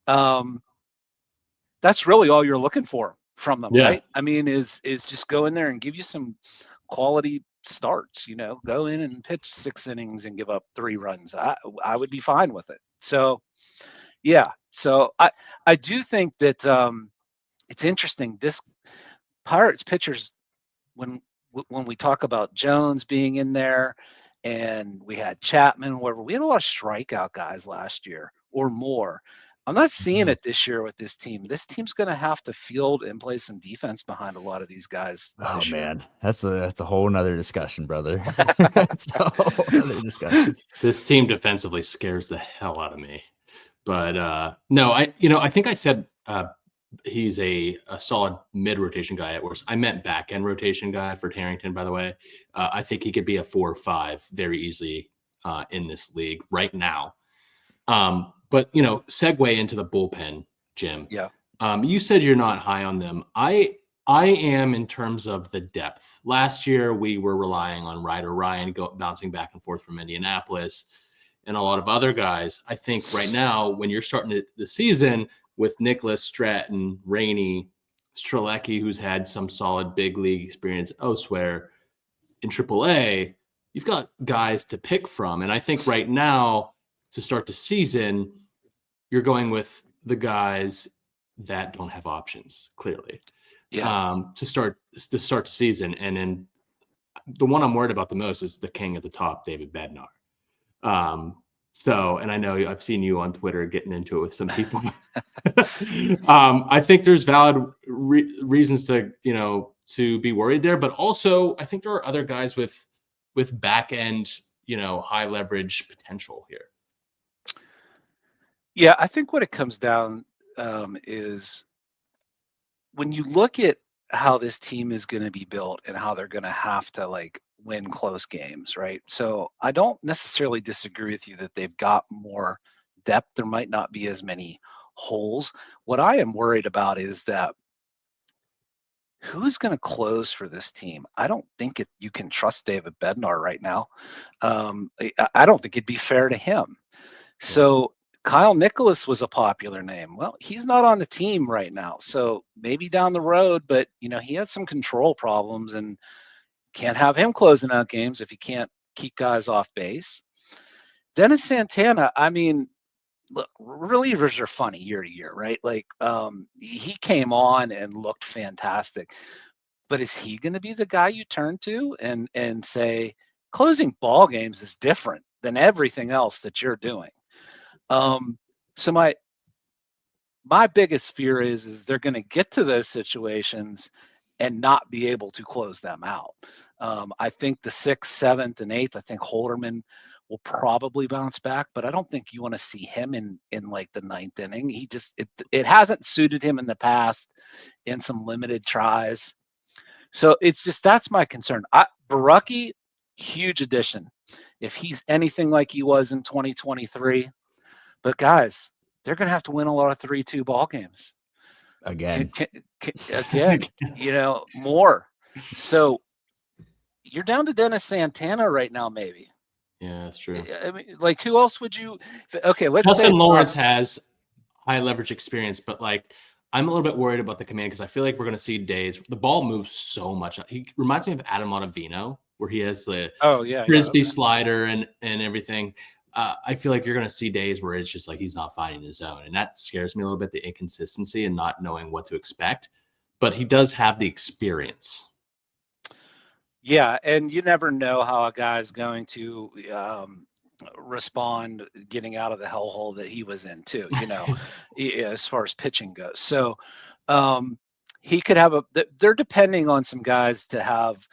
that's really all you're looking for from them, right? I mean, is just go in there and give you some quality starts, go in and pitch 6 innings and give up 3 runs. I would be fine with it. So, yeah. So I do think that it's interesting. This Pirates pitchers, when we talk about Jones being in there, and we had Chapman, whatever, we had a lot of strikeout guys last year or more. I'm not seeing it this year with this team. This team's going to have to field and play some defense behind a lot of these guys. Oh man, that's a whole nother discussion, brother. That's a whole other discussion. This team defensively scares the hell out of me. But no, I think I said he's a solid mid-rotation guy at worst. I meant back-end rotation guy for Harrington, by the way. I think he could be a 4 or 5 very easily in this league right now. But, segue into the bullpen, Jim. Yeah. You said you're not high on them. I am in terms of the depth. Last year, we were relying on Ryder Ryan bouncing back and forth from Indianapolis and a lot of other guys. I think right now, when you're starting the season with Nicholas, Stratton, Rainey, Strzelecki, who's had some solid big league experience elsewhere in AAA, you've got guys to pick from. And I think right now, to start the season, you're going with the guys that don't have options, clearly. Yeah. To start the season. And then the one I'm worried about the most is the king at the top, David Bednar. So, and I know I've seen you on Twitter getting into it with some people. I think there's valid reasons to, to be worried there, but also I think there are other guys with back end, high leverage potential here. Yeah, I think what it comes down is when you look at how this team is going to be built and how they're going to have to win close games, right? So I don't necessarily disagree with you that they've got more depth. There might not be as many holes. What I am worried about is that who's going to close for this team? I don't think you can trust David Bednar right now. I don't think it'd be fair to him. So Kyle Nicholas was a popular name. Well, he's not on the team right now. So maybe down the road, but he had some control problems and can't have him closing out games if he can't keep guys off base. Dennis Santana, I mean, look, relievers are funny year to year, right? He came on and looked fantastic. But is he going to be the guy you turn to and say, closing ball games is different than everything else that you're doing? So my biggest fear is they're going to get to those situations and not be able to close them out. I think the 6th, 7th, and 8th, I think Holderman will probably bounce back, but I don't think you want to see him in the 9th inning. It hasn't suited him in the past in some limited tries. So that's my concern. Barucki, huge addition. If he's anything like he was in 2023, but guys, they're going to have to win a lot of 3-2 ball games. Again, more. So you're down to Dennis Santana right now, maybe. Yeah, that's true. I mean, who else would you? Okay, let's. Justin Lawrence has high leverage experience, but I'm a little bit worried about the command because I feel like we're going to see days. The ball moves so much. He reminds me of Adam Ottavino, where he has the frisbee slider and everything. I feel like you're going to see days where it's just he's not finding his zone. And that scares me a little bit, the inconsistency and not knowing what to expect. But he does have the experience. Yeah, and you never know how a guy's going to respond getting out of the hellhole that he was in too, as far as pitching goes. So he could have they're depending on some guys to have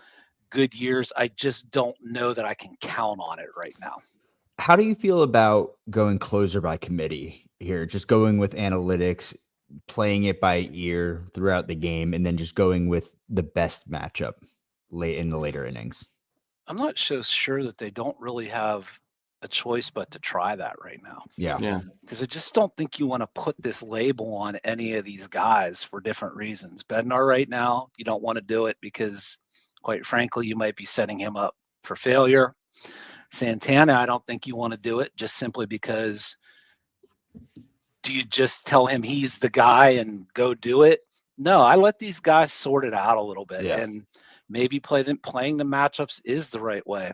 good years. I just don't know that I can count on it right now. How do you feel about going closer by committee here? Just going with analytics, playing it by ear throughout the game, and then just going with the best matchup late in the later innings? I'm not so sure that they don't really have a choice but to try that right now. Yeah. Because I just don't think you want to put this label on any of these guys for different reasons. Bednar right now, you don't want to do it because, quite frankly, you might be setting him up for failure. Santana, I don't think you want to do it just simply because do you just tell him he's the guy and go do it? No, I let these guys sort it out a little bit and maybe playing the matchups is the right way.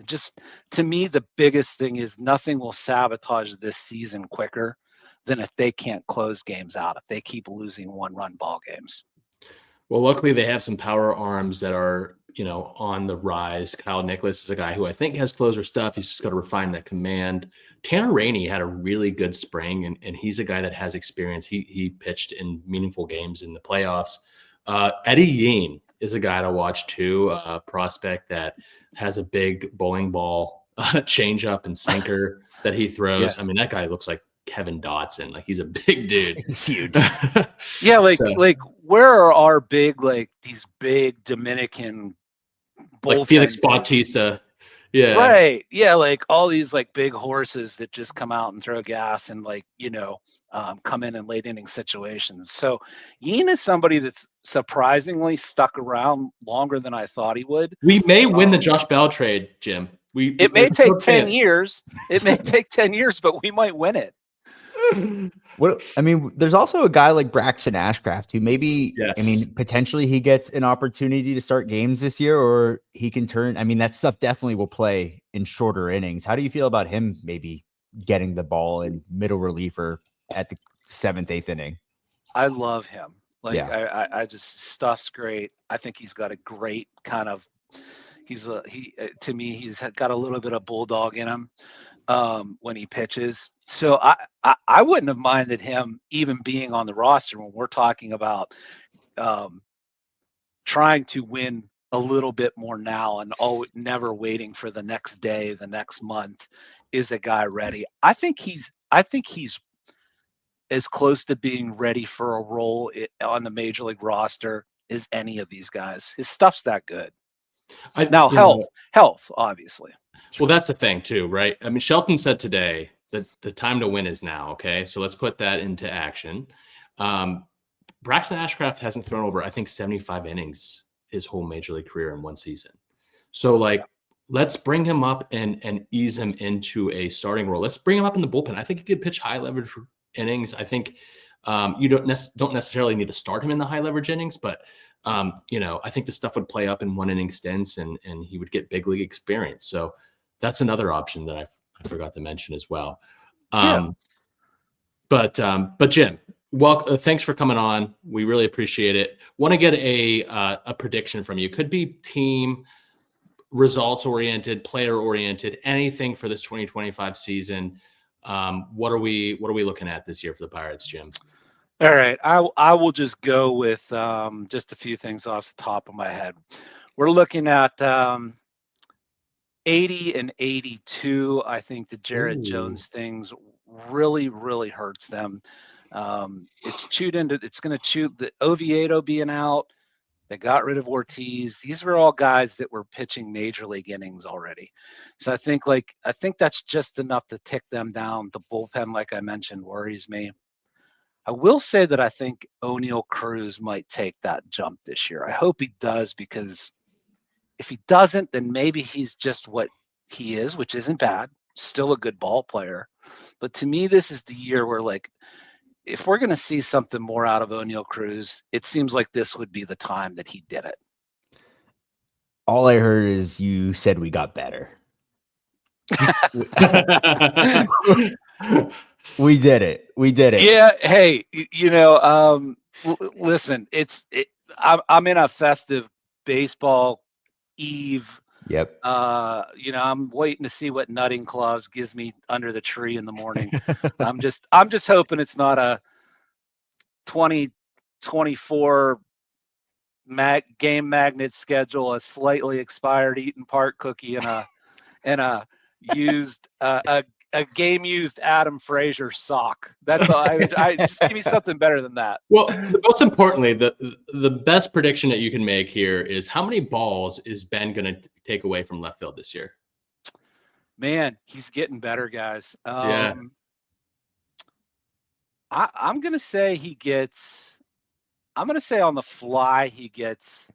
Just to me, the biggest thing is nothing will sabotage this season quicker than if they can't close games out, if they keep losing 1-run ball games. Well, luckily they have some power arms that are, on the rise. Kyle Nicholas is a guy who I think has closer stuff. He's just got to refine that command. Tanner Rainey had a really good spring, and he's a guy that has experience. He pitched in meaningful games in the playoffs. Eddie Yeen is a guy to watch too, a prospect that has a big bowling ball changeup and sinker that he throws. Yeah. I mean, that guy looks like Kevin Dotson. He's a big dude. He's huge. Yeah, where are our big, these big Dominican Felix Bautista? Yeah. Right. Yeah, all these big horses that just come out and throw gas and come in late inning situations. So Yeen is somebody that's surprisingly stuck around longer than I thought he would. We may win the Josh Bell trade, Jim. It may take 10 years. It may take 10 years, but we might win it. There's also a guy like Braxton Ashcraft who maybe, potentially he gets an opportunity to start games this year, or he can turn. That stuff definitely will play in shorter innings. How do you feel about him maybe getting the ball in middle reliever at the 7th, 8th inning? I love him. I just stuff's great. I think he's got a great kind of, To me, he's got a little bit of bulldog in him when he pitches. So I wouldn't have minded him even being on the roster when we're talking about trying to win a little bit more now and never waiting for the next day, the next month. Is a guy ready? I think he's as close to being ready for a role on the major league roster as any of these guys. His stuff's that good. Health, obviously. Well, that's the thing too, right? I mean, Shelton said today that the time to win is now. Okay, so let's put that into action. Braxton Ashcraft hasn't thrown over, I think, 75 innings his whole major league career in one season. So, let's bring him up and ease him into a starting role. Let's bring him up in the bullpen. I think he could pitch high leverage innings. I think you don't necessarily need to start him in the high leverage innings, but I think the stuff would play up in 1 inning stints and he would get big league experience. So that's another option that I forgot to mention as well. But Jim, thanks for coming on. We really appreciate it. Want to get a prediction from you. Could be team, results oriented, player oriented, anything for this 2025 season. What are we looking at this year for the Pirates, Jim? All right, I will just go with just a few things off the top of my head. We're looking at 80 and 82. I think the Jared Jones things really, really hurts them. It's going to chew the Oviedo being out. They got rid of Ortiz. These were all guys that were pitching major league innings already. So I think that's just enough to tick them down. The bullpen, like I mentioned, worries me. I will say that I think O'Neal Cruz might take that jump this year. I hope he does, because if he doesn't, then maybe he's just what he is, which isn't bad. Still a good ball player. But to me, this is the year where, if we're going to see something more out of O'Neal Cruz, it seems like this would be the time that he did it. All I heard is you said we got better. We did it. Yeah. Hey, listen, I'm in a festive baseball eve. Yep. I'm waiting to see what Nutting Claus gives me under the tree in the morning. I'm just hoping it's not a 2024 game magnet schedule, a slightly expired Eaton Park cookie, and a used a game used Adam Frazier sock. That's all. I just give me something better than that. Well, most importantly, the best prediction that you can make here is how many balls is Ben going to take away from left field this year? Man, he's getting better, guys. Yeah. I'm going to say I'm going to say on the fly he gets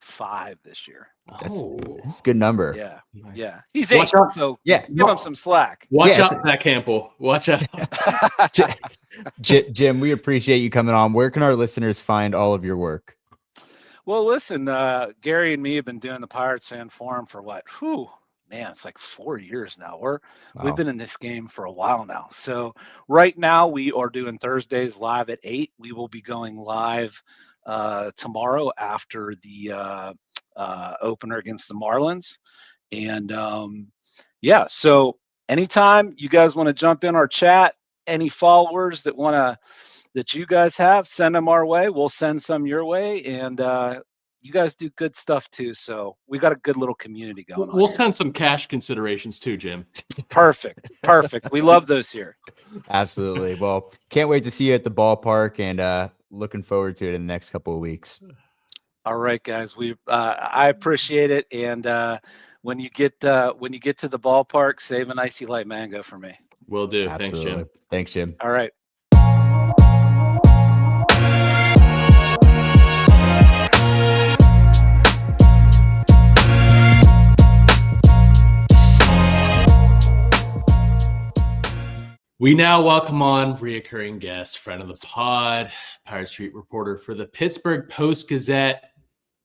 5 this year. That's a good number. Yeah. Nice. Yeah. He's 8, so give him some slack. Watch out for that, Campbell. Watch out. Jim, we appreciate you coming on. Where can our listeners find all of your work? Well, listen, Gary and me have been doing the Pirates Fan Forum for what? It's like 4 years now. We've been in this game for a while now. So right now we are doing Thursdays live at 8. We will be going live tomorrow after the opener against the Marlins. And so anytime you guys want to jump in our chat, any followers that you guys have, send them our way. We'll send some your way. And you guys do good stuff too. So we got a good little community going on. We'll send some cash considerations too, Jim. Perfect. We love those here. Absolutely. Well, can't wait to see you at the ballpark, and looking forward to it in the next couple of weeks. All right, guys. I appreciate it. And when you get to the ballpark, save an icy light mango for me. Will do. Absolutely. Thanks, Jim. All right. We now welcome on reoccurring guest, friend of the pod, Pirate Street reporter for the Pittsburgh Post Gazette,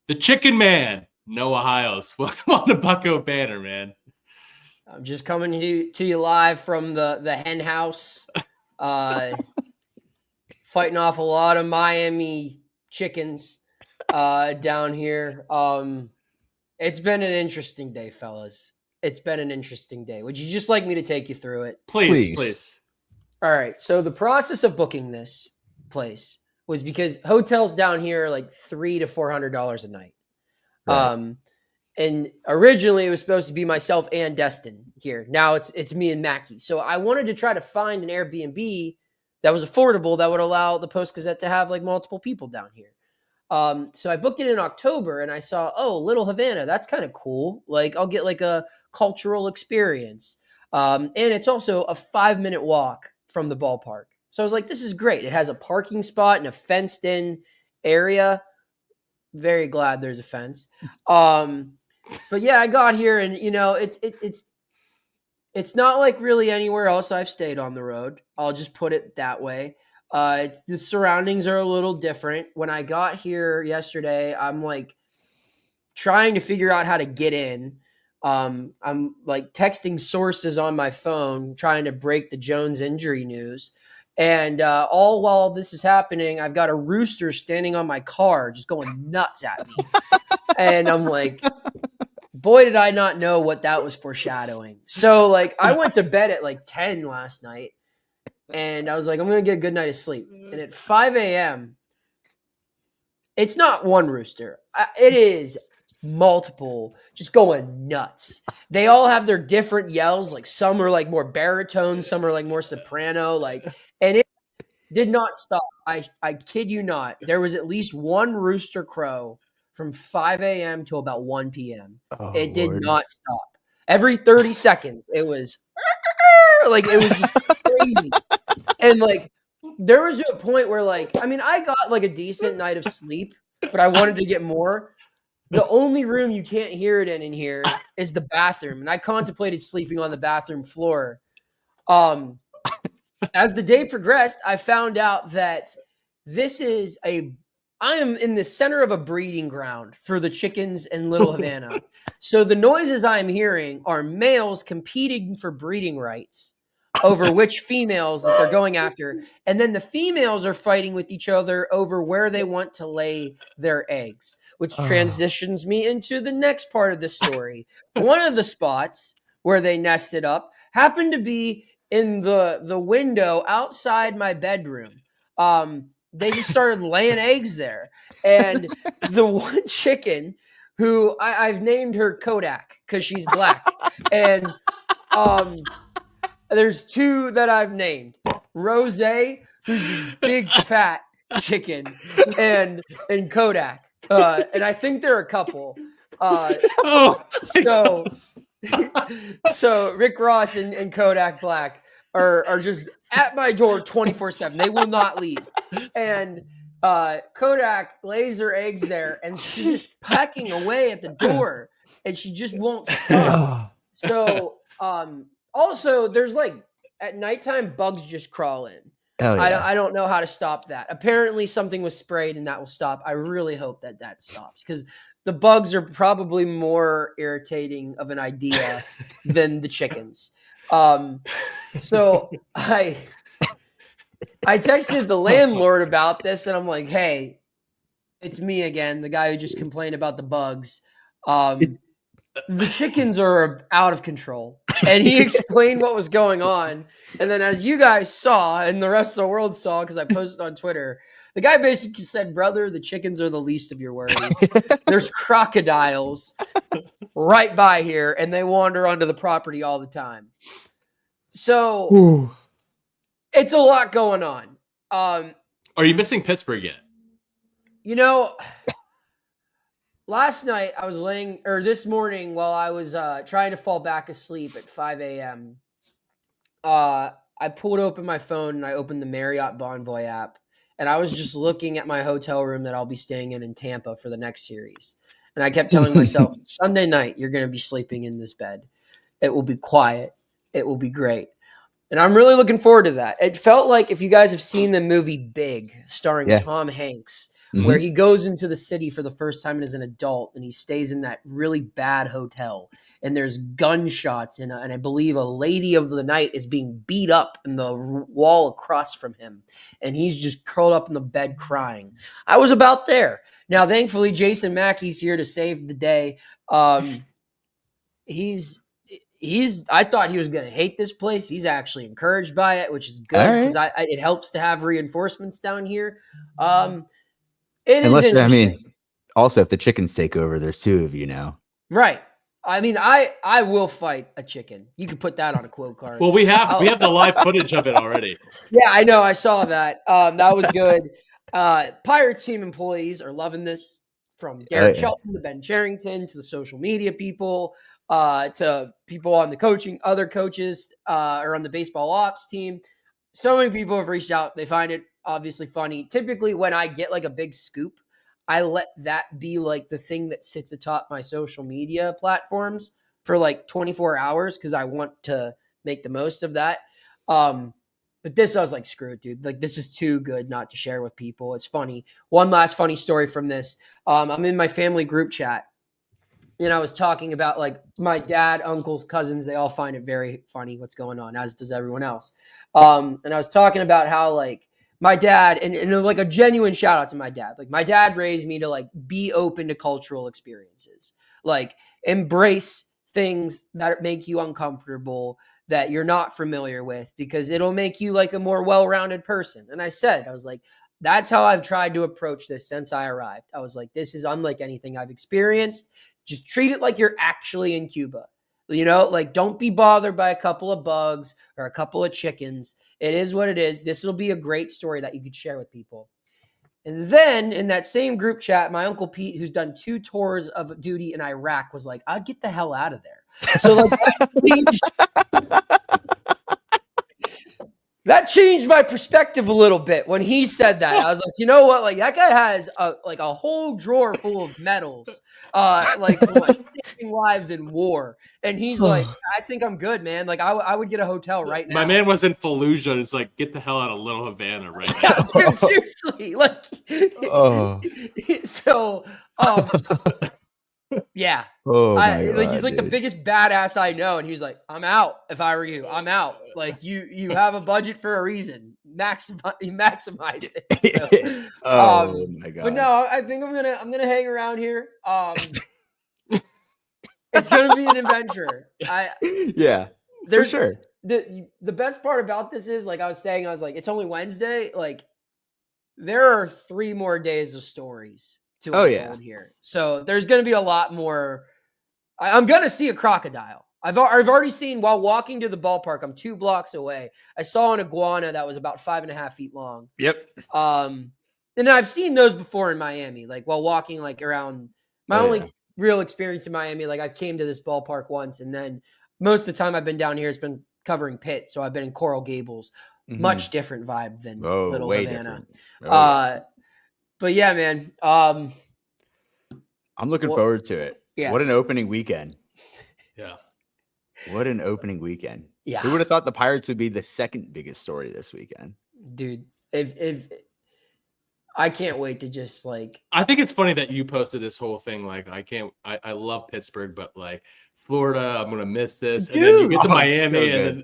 the Chicken Man, Noah Hiles. Welcome on the Bucco banner, man. I'm just coming to you live from the hen house, fighting off a lot of Miami chickens down here. It's been an interesting day, fellas. It's been an interesting day. Would you just like me to take you through it? Please. All right. So the process of booking this place was because hotels down here are like $300 to $400 a night. Right. And originally it was supposed to be myself and Destin here. Now it's me and Mackie. So I wanted to try to find an Airbnb that was affordable that would allow the Post Gazette to have like multiple people down here. So I booked it in October and I saw, Little Havana, that's kind of cool. Like I'll get like a cultural experience. And it's also a 5-minute walk from the ballpark. So I was like, this is great. It has a parking spot and a fenced in area. Very glad there's a fence. But yeah, I got here and it's not like really anywhere else I've stayed on the road. I'll just put it that way. The surroundings are a little different. When I got here yesterday, I'm like trying to figure out how to get in. I'm like texting sources on my phone, trying to break the Jones injury news. And all while this is happening, I've got a rooster standing on my car, just going nuts at me. And I'm like, boy, did I not know what that was foreshadowing. So like I went to bed at like 10 last night. And I was like, I'm going to get a good night of sleep. And at 5 a.m., it's not one rooster. It is multiple, just going nuts. They all have their different yells. Like some are like more baritone, some are like more soprano. And it did not stop. I kid you not. There was at least one rooster crow from 5 a.m. to about 1 p.m. It did not stop. Every 30 seconds, it was like, it was just crazy. And like, there was a point where I got like a decent night of sleep, but I wanted to get more. The only room you can't hear it in here is the bathroom. And I contemplated sleeping on the bathroom floor. As the day progressed, I found out that I am in the center of a breeding ground for the chickens in Little Havana. So the noises I'm hearing are males competing for breeding rights over which females that they're going after. And then the females are fighting with each other over where they want to lay their eggs, which transitions me into the next part of the story. One of the spots where they nested up happened to be in the window outside my bedroom. They just started laying eggs there. And the one chicken who I've named her Kodak because she's black. And there's two that I've named. Rose, who's this big fat chicken, and Kodak. And I think they're a couple. So Rick Ross and Kodak Black are just at my door 24/7. They will not leave. And Kodak lays her eggs there, and she's just pecking away at the door, and she just won't stop. So also, there's like at nighttime, bugs just crawl in. Yeah. I don't know how to stop that. Apparently, something was sprayed, and that will stop. I really hope that stops because the bugs are probably more irritating of an idea than the chickens. So I texted the landlord about this, and I'm like, hey, it's me again, the guy who just complained about the bugs. The chickens are out of control. And he explained what was going on. And then as you guys saw, and the rest of the world saw, because I posted on Twitter, the guy basically said, brother, the chickens are the least of your worries. There's crocodiles right by here, and they wander onto the property all the time. So it's a lot going on. Are you missing Pittsburgh yet? Last night I was this morning while I was trying to fall back asleep at 5 a.m., I pulled open my phone and I opened the Marriott Bonvoy app, and I was just looking at my hotel room that I'll be staying in Tampa for the next series. And I kept telling myself, Sunday night, you're going to be sleeping in this bed. It will be quiet. It will be great. And I'm really looking forward to that. It felt like if you guys have seen the movie Big, starring Tom Hanks, where he goes into the city for the first time as an adult, and he stays in that really bad hotel, and there's gunshots, and I believe a lady of the night is being beat up in the wall across from him, and he's just curled up in the bed crying. I was about there. Now, thankfully, Jason Mackey's here to save the day. I thought he was going to hate this place. He's actually encouraged by it, which is good because it helps to have reinforcements down here. It is interesting. Also, if the chickens take over, there's 2 of you now. Right. I mean, I will fight a chicken. You can put that on a quote card. Well, we have the live footage of it already. Yeah, I know. I saw that. That was good. Pirates team employees are loving this, from Garrett Shelton to Ben Charrington to the social media people to people on the other coaches or on the baseball ops team. So many people have reached out. They find it obviously funny. Typically, when I get like a big scoop, I let that be like the thing that sits atop my social media platforms for like 24 hours because I want to make the most of that. But this, I was like, screw it, dude. Like, this is too good not to share with people. It's funny. One last funny story from this. I'm in my family group chat, and I was talking about like my dad, uncles, cousins. They all find it very funny what's going on, as does everyone else. And I was talking about how like my dad, and like a genuine shout out to my dad. Like, my dad raised me to like be open to cultural experiences, like embrace things that make you uncomfortable, that you're not familiar with, because it'll make you like a more well-rounded person. And I was like, that's how I've tried to approach this since I arrived. I was like, this is unlike anything I've experienced. Just treat it like you're actually in Cuba. You know, like, don't be bothered by a couple of bugs or a couple of chickens. It is what it is. This will be a great story that you could share with people. And then in that same group chat, my Uncle Pete, who's done 2 tours of duty in Iraq, was like, I'd get the hell out of there. So like that changed my perspective a little bit when he said that. I was like, you know what? Like, that guy has a whole drawer full of medals, like saving lives in war. And he's like, I think I'm good, man. Like, I would get a hotel right now. My man was in Fallujah. It's like, get the hell out of Little Havana right now. Yeah, dude, seriously. Like, so, yeah. He's like the biggest badass I know, and he's like, I'm out. If I were you, I'm out. Like, you have a budget for a reason. Maximize it. So, my God. But no, I think I'm gonna hang around here. It's gonna be an adventure. For sure. The best part about this is, like I was like, it's only Wednesday. Like, there are 3 more days of stories to unfold here. So there's going to be a lot more. I'm going to see a crocodile. I've already seen, while walking to the ballpark, I'm 2 blocks away, I saw an iguana that was about 5.5 feet long. Yep. And I've seen those before in Miami, like while walking like around. My only real experience in Miami, like I came to this ballpark once, and then most of the time I've been down here, it's been covering Pitt. So I've been in Coral Gables, much different vibe than Little Havana. But yeah, man. I'm looking forward to it. Yeah. What an opening weekend. Yeah. What an opening weekend. Yeah. Who would have thought the Pirates would be the second biggest story this weekend? Dude, if I can't wait to just like. I think it's funny that you posted this whole thing. Like, I love Pittsburgh, but like Florida, I'm gonna miss this. Dude, and then you get to Miami, so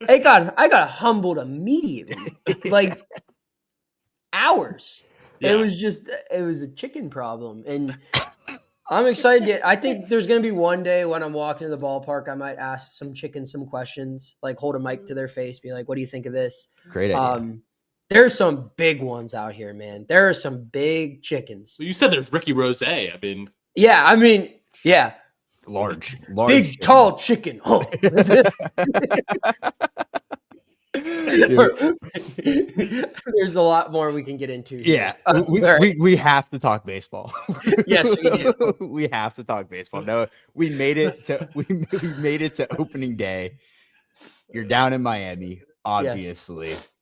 and then I got humbled immediately. Like, hours. Yeah. It was a chicken problem. And I'm excited. I think there's going to be one day when I'm walking to the ballpark, I might ask some chickens some questions, like hold a mic to their face, be like, what do you think of this? Great idea. There's some big ones out here, man. There are some big chickens. Well, you said there's Ricky Rose. I mean, yeah. Large big, chicken. Tall chicken. Oh. There's a lot more we can get into here. We have to talk baseball. Yes, we do. We have to talk baseball. No, we made it to opening day. You're down in Miami, obviously. Yes.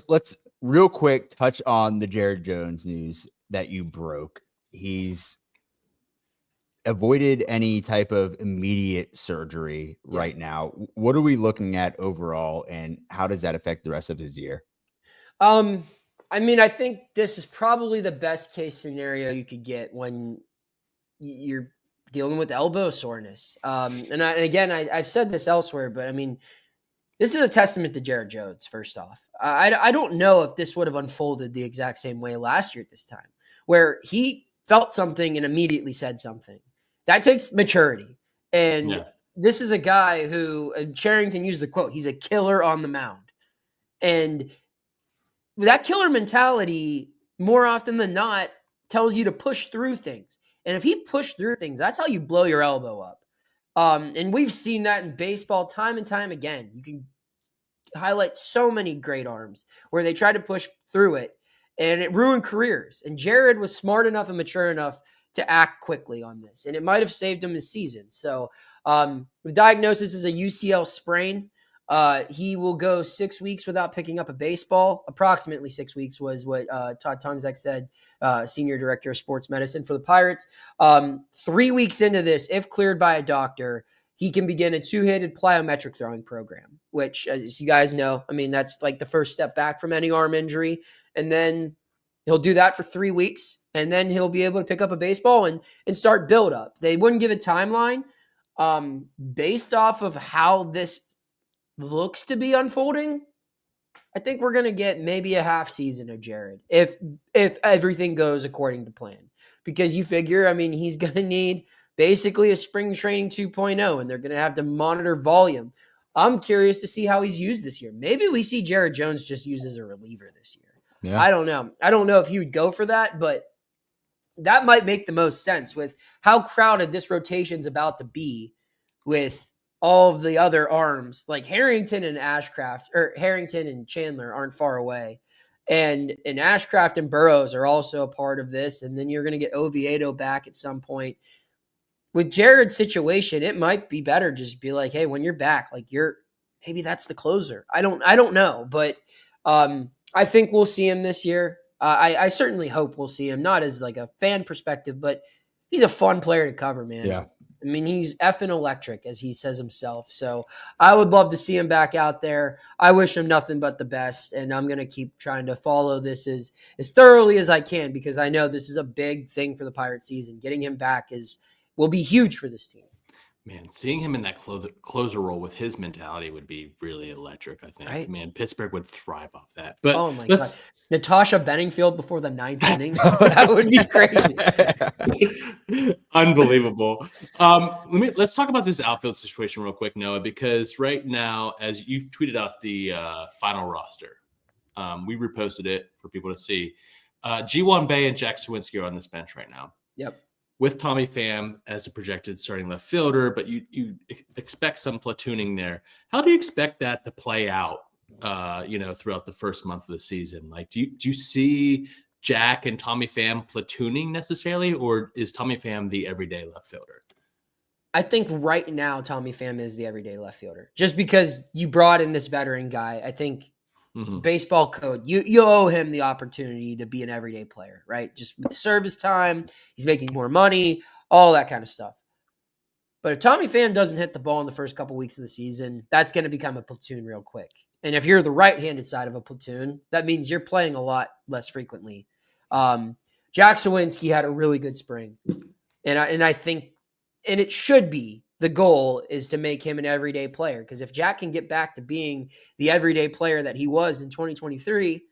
Let's real quick touch on the Jared Jones news that you broke. He's avoided any type of immediate surgery right now. What are we looking at overall, and how does that affect the rest of his year? I mean, I think this is probably the best case scenario you could get when you're dealing with elbow soreness. And I've said this elsewhere, but I mean, this is a testament to Jared Jones. First off, I don't know if this would have unfolded the exact same way last year at this time. where he felt something and immediately said something. That takes maturity. And this is a guy who, Cherington used the quote, he's a killer on the mound. And that killer mentality, more often than not, tells you to push through things. And if he pushed through things, that's how you blow your elbow up. And we've seen that in baseball time and time again. You can highlight so many great arms where they tried to push through it and it ruined careers. And Jared was smart enough and mature enough to act quickly on this. And it might have saved him his season. So the diagnosis is a UCL sprain. He will go 6 weeks without picking up a baseball. Approximately 6 weeks was what Todd Tomczak said, Senior Director of Sports Medicine for the Pirates. 3 weeks into this, if cleared by a doctor, he can begin a two-handed plyometric throwing program, which, as you guys know, I mean, that's like the first step back from any arm injury. And then he'll do that for 3 weeks, and then he'll be able to pick up a baseball and start build up. They wouldn't give a timeline based off of how this looks to be unfolding. I think we're going to get maybe a half season of Jared if everything goes according to plan, because you figure, I mean, he's going to need basically a spring training 2.0, and they're going to have to monitor volume. I'm curious to see how he's used this year. Maybe we see Jared Jones just used as a reliever this year. Yeah. I don't know. I don't know if he would go for that, but that might make the most sense with how crowded this rotation's about to be with all of the other arms. Like Harrington and Harrington and Chandler aren't far away. And Ashcraft and Burrows are also a part of this. And then you're going to get Oviedo back at some point. With Jared's situation, it might be better just be like, hey, when you're back, like maybe that's the closer. I don't know, but I think we'll see him this year. I certainly hope we'll see him, not as like a fan perspective, but he's a fun player to cover, man. Yeah. I mean, he's effing electric, as he says himself. So I would love to see him back out there. I wish him nothing but the best, and I'm going to keep trying to follow this as thoroughly as I can, because I know this is a big thing for the Pirate season. Getting him back will be huge for this team. Man, seeing him in that closer role with his mentality would be really electric, I think. Right? Man, Pittsburgh would thrive off that. But oh my God. Natasha Benningfield before the 9th inning. That would be crazy. Unbelievable. Let's talk about this outfield situation real quick, Noah, because right now, as you tweeted out the final roster, we reposted it for people to see. G1 Bay and Jack Sawinski are on this bench right now. Yep. With Tommy Pham as a projected starting left fielder, but you expect some platooning there. How do you expect that to play out, throughout the first month of the season? Like, do you see Jack and Tommy Pham platooning necessarily, or is Tommy Pham the everyday left fielder? I think right now Tommy Pham is the everyday left fielder, just because you brought in this veteran guy. I think baseball code, you owe him the opportunity to be an everyday player, right? Just with service time, he's making more money, all that kind of stuff. But if Tommy Pham doesn't hit the ball in the first couple weeks of the season, that's going to become a platoon real quick. And if you're the right-handed side of a platoon, that means you're playing a lot less frequently. Jack Sawinski had a really good spring, and I think, and it should be, the goal is to make him an everyday player. Because if Jack can get back to being the everyday player that he was in 2023,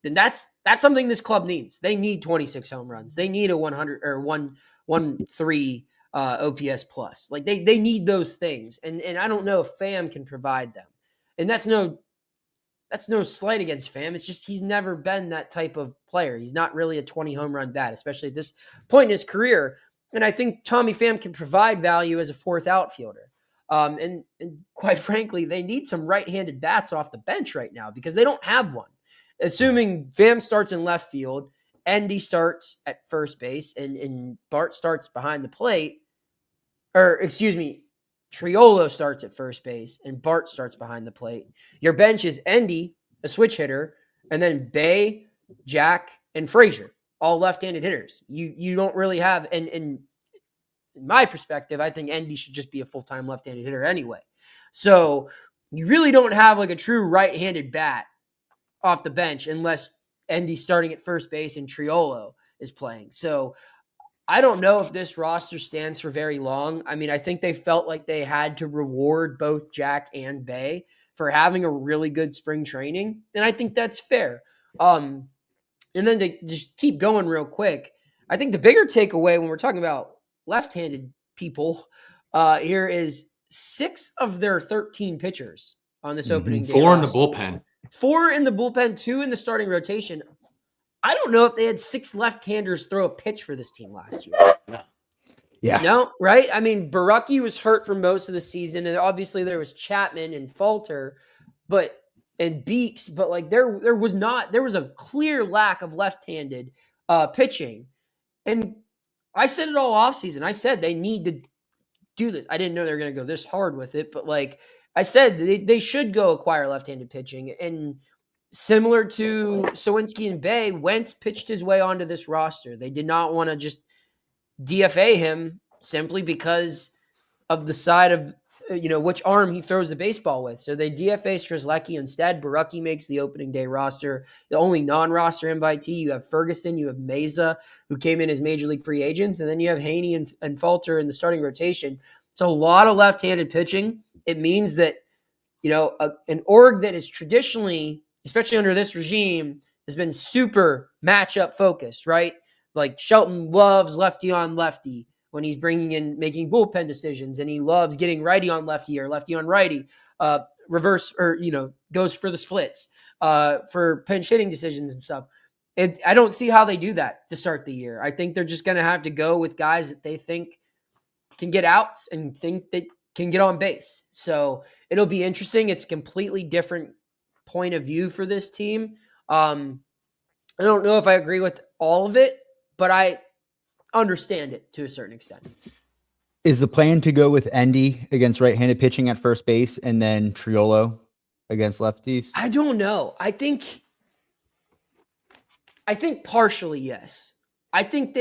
then that's something this club needs. They need 26 home runs. They need a 100 or 113 OPS plus. Like they need those things. And I don't know if Pham can provide them. And that's no slight against Pham. It's just he's never been that type of player. He's not really a 20 home run bat, especially at this point in his career. And I think Tommy Pham can provide value as a fourth outfielder. And quite frankly, they need some right-handed bats off the bench right now because they don't have one. Assuming Pham starts in left field, Endy starts at first base, and Bart starts behind the plate. Or, excuse me, Triolo starts at first base, and Bart starts behind the plate. Your bench is Endy, a switch hitter, and then Bay, Jack, and Frazier, all left-handed hitters. You don't really have, and in my perspective, I think Endy should just be a full-time left-handed hitter anyway. So you really don't have like a true right-handed bat off the bench unless Endy's starting at first base and Triolo is playing. So I don't know if this roster stands for very long. I mean, I think they felt like they had to reward both Jack and Bay for having a really good spring training, and I think that's fair. And then to just keep going real quick, I think the bigger takeaway when we're talking about left-handed people here is 6 of their 13 pitchers on this opening day 4 in the roster. bullpen. 4 in the bullpen, 2 in the starting rotation. I don't know if they had 6 left-handers throw a pitch for this team last year. Yeah. No, right? I mean, Barucki was hurt for most of the season, and obviously there was Chapman and Falter, and Beeks, but like there was a clear lack of left-handed pitching. And I said it all offseason. I said they need to do this. I didn't know they were going to go this hard with it, but like I said, they should go acquire left-handed pitching. And similar to Sawinski and Bay, Wentz pitched his way onto this roster. They did not want to just DFA him simply because of the side of, which arm he throws the baseball with. So they DFA Strzelecki instead. Barucki makes the opening day roster. The only non-roster invitee, you have Ferguson, you have Meza, who came in as major league free agents, and then you have Haney and Falter in the starting rotation. It's a lot of left-handed pitching. It means that, an org that is traditionally, especially under this regime, has been super matchup focused, right? Like Shelton loves lefty on lefty when he's making bullpen decisions, and he loves getting righty on lefty or lefty on righty, reverse or, goes for the splits for pinch hitting decisions and stuff. I don't see how they do that to start the year. I think they're just going to have to go with guys that they think can get outs and think that can get on base. So it'll be interesting. It's a completely different point of view for this team. I don't know if I agree with all of it, but I understand it to a certain extent. Is the plan to go with Endy against right-handed pitching at first base and then Triolo against lefties? I don't know. I think partially yes. I don't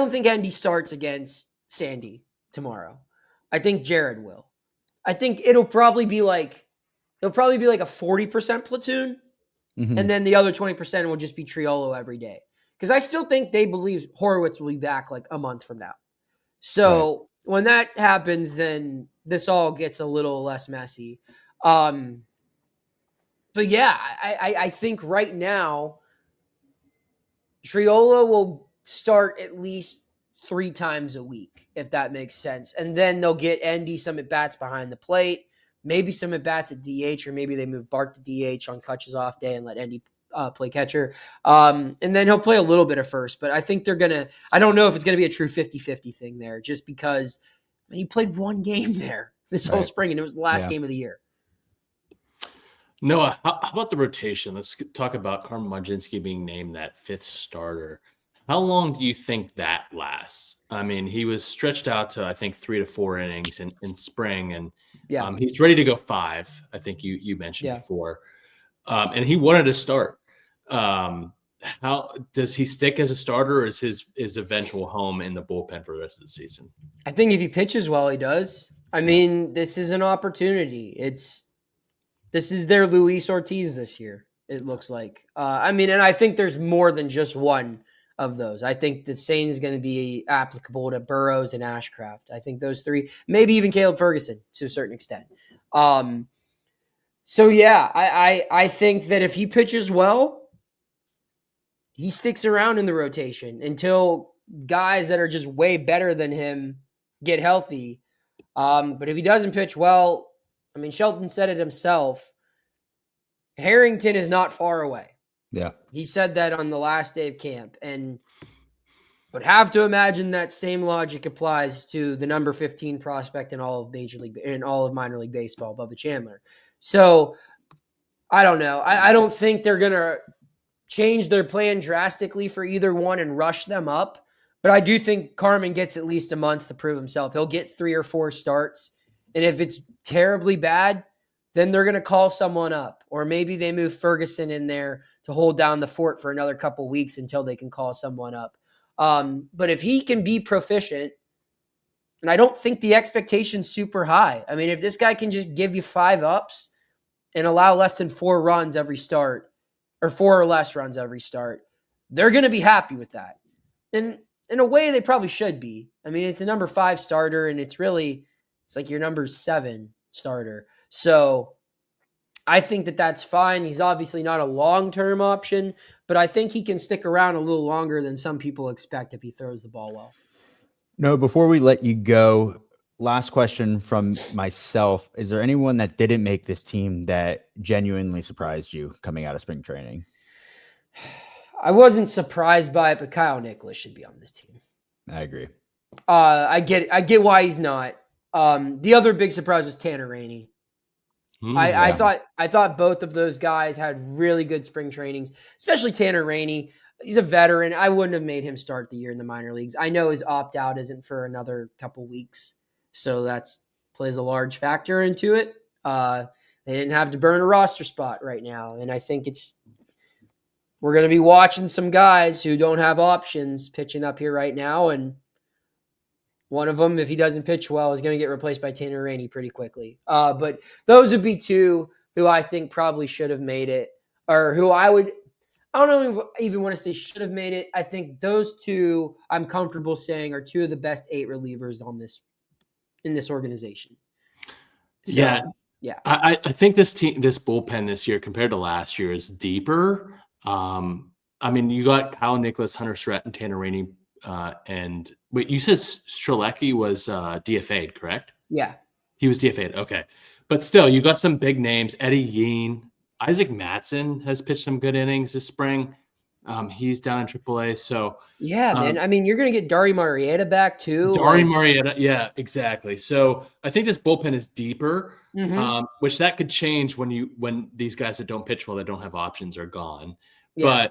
think Endy starts against Sandy tomorrow. I think Jared will. I think it'll probably be like a 40% platoon. Mm-hmm. And then the other 20% will just be Triolo every day. Because I still think they believe Horowitz will be back like a month from now. So when that happens, then this all gets a little less messy. But yeah, I think right now, Triolo will start at least 3 times a week, if that makes sense. And then they'll get Endy some at-bats behind the plate. Maybe some at-bats at DH, or maybe they move Bart to DH on Kutch's off day and let Endy play catcher. And then he'll play a little bit of first. But I think I don't know if it's going to be a true 50-50 thing there, just because he played 1 game there this whole spring, and it was the last game of the year. Noah, how about the rotation? Let's talk about Carmen Mlodzinski being named that 5th starter. How long do you think that lasts? I mean, he was stretched out to, I think, 3 to 4 innings in spring, and he's ready to go 5. I think you mentioned before, and he wanted to start. How does he stick as a starter, or is his eventual home in the bullpen for the rest of the season? I think if he pitches well, he does. I mean, this is an opportunity. This is their Luis Ortiz this year, it looks like. And I think there's more than just one of those. I think the same is going to be applicable to Burrows and Ashcraft. I think those 3, maybe even Caleb Ferguson to a certain extent. So yeah, I think that if he pitches well, he sticks around in the rotation until guys that are just way better than him get healthy. But if he doesn't pitch well, I mean, Shelton said it himself, Harrington is not far away. Yeah. He said that on the last day of camp, and would have to imagine that same logic applies to the number 15 prospect in all of minor league baseball, Bubba Chandler. So I don't know. I don't think they're going to change their plan drastically for either one and rush them up. But I do think Carmen gets at least a month to prove himself. He'll get 3 or 4 starts. And if it's terribly bad, then they're going to call someone up. Or maybe they move Ferguson in there to hold down the fort for another couple weeks until they can call someone up. But if he can be proficient, and I don't think the expectation's super high. I mean, if this guy can just give you 5 ups and allow less than 4 runs every start, or 4 or less runs every start, they're going to be happy with that. And in a way, they probably should be. I mean, it's a number 5 starter, and it's like your number 7 starter. So I think that that's fine. He's obviously not a long-term option, but I think he can stick around a little longer than some people expect if he throws the ball well. No, before we let you go, last question from myself. Is there anyone that didn't make this team that genuinely surprised you coming out of spring training? I wasn't surprised by it, but Kyle Nicholas should be on this team. I agree. I get why he's not. The other big surprise was Tanner Rainey. I thought both of those guys had really good spring trainings, especially Tanner Rainey. He's a veteran. I wouldn't have made him start the year in the minor leagues. I know his opt-out isn't for another couple weeks, so that's plays a large factor into it. They didn't have to burn a roster spot right now, and I think we're going to be watching some guys who don't have options pitching up here right now, and one of them, if he doesn't pitch well, is going to get replaced by Tanner Rainey pretty quickly. But those would be two who I think probably should have made it, or who I don't even want to say should have made it. I think those two I'm comfortable saying are two of the best 8 relievers in this organization. So, yeah. I think this bullpen this year compared to last year is deeper. I mean, you got Kyle Nicholas, Hunter Shrett, and Tanner Rainey. And wait, you said Strzelecki was DFA'd, correct? Yeah. He was DFA'd. Okay. But still, you got some big names. Eddie Yean. Isaac Mattson has pitched some good innings this spring. He's down in AAA. So yeah, man. I mean, you're going to get Dari Marietta back too. Marietta. Yeah, exactly. So I think this bullpen is deeper, which that could change when these guys that don't pitch well, that don't have options are gone. Yeah.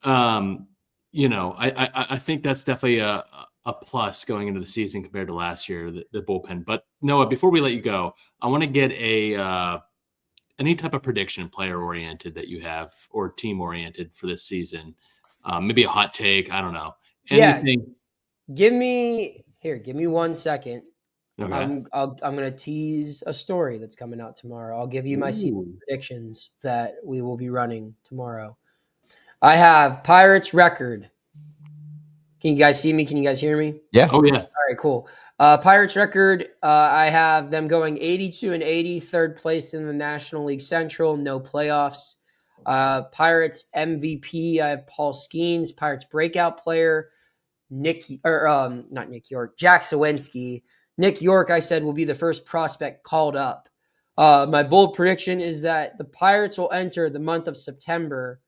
But, I think that's definitely a plus going into the season compared to last year, the bullpen. But Noah, before we let you go, I want to get any type of prediction, player oriented, that you have, or team oriented for this season. Maybe a hot take. I don't know. Anything. Yeah. Give me 1 second. Okay. I'm going to tease a story that's coming out tomorrow. I'll give you my season predictions that we will be running tomorrow. I have Pirates record. Can you guys see me? Can you guys hear me? Yeah. Oh, yeah. All right, cool. Pirates record, I have them going 82-80, third place in the National League Central, no playoffs. Pirates MVP, I have Paul Skeens. Pirates breakout player, Jack Sawinski. Nick York, I said, will be the first prospect called up. My bold prediction is that the Pirates will enter the month of September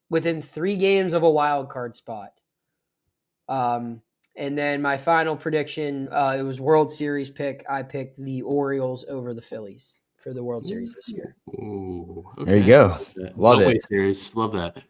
within 3 games of a wild card spot. And then my final prediction, it was World Series pick. I picked the Orioles over the Phillies for the World Series this year. Ooh, okay. There you go. Love it. Series. Love that.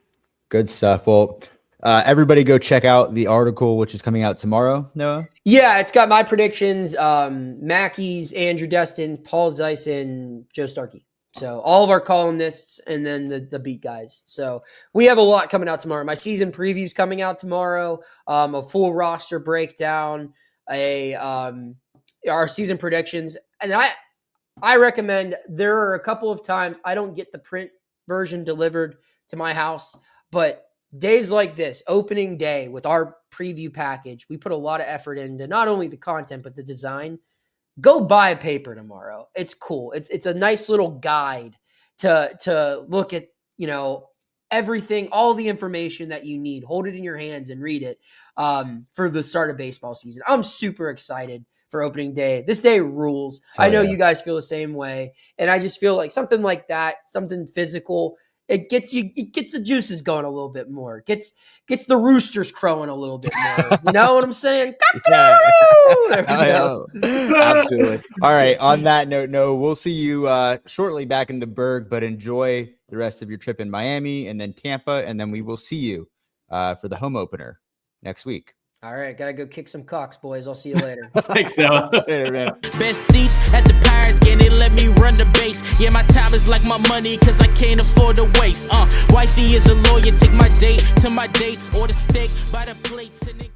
Good stuff. Well, everybody go check out the article, which is coming out tomorrow, Noah. Yeah, it's got my predictions. Mackey's, Andrew Destin, Paul Zeiss, and Joe Starkey. So all of our columnists and then the beat guys. So we have a lot coming out tomorrow. My season previews coming out tomorrow. A full roster breakdown. Our season predictions. And I recommend, there are a couple of times I don't get the print version delivered to my house, but days like this, opening day with our preview package, we put a lot of effort into not only the content but the design. Go buy a paper tomorrow. It's cool. It's a nice little guide to look at, everything, all the information that you need. Hold it in your hands and read it for the start of baseball season. I'm super excited for opening day. This day rules. I know you guys feel the same way. And I just feel like something like that, something physical, it gets the juices going a little bit more. Gets the roosters crowing a little bit more. You know what I'm saying? Yeah. Absolutely. All right. On that note, Noah, we'll see you shortly back in the Berg, but enjoy the rest of your trip in Miami and then Tampa, and then we will see you for the home opener next week. All right, gotta go kick some cocks, boys. I'll see you later. Thanks, Noah. Later, man. Best seats at the Pirates game, they let me run the base. Yeah, my time is like my money, cause I can't afford to waste. Wifey is a lawyer, take my date to my dates, or the steak by the plates. And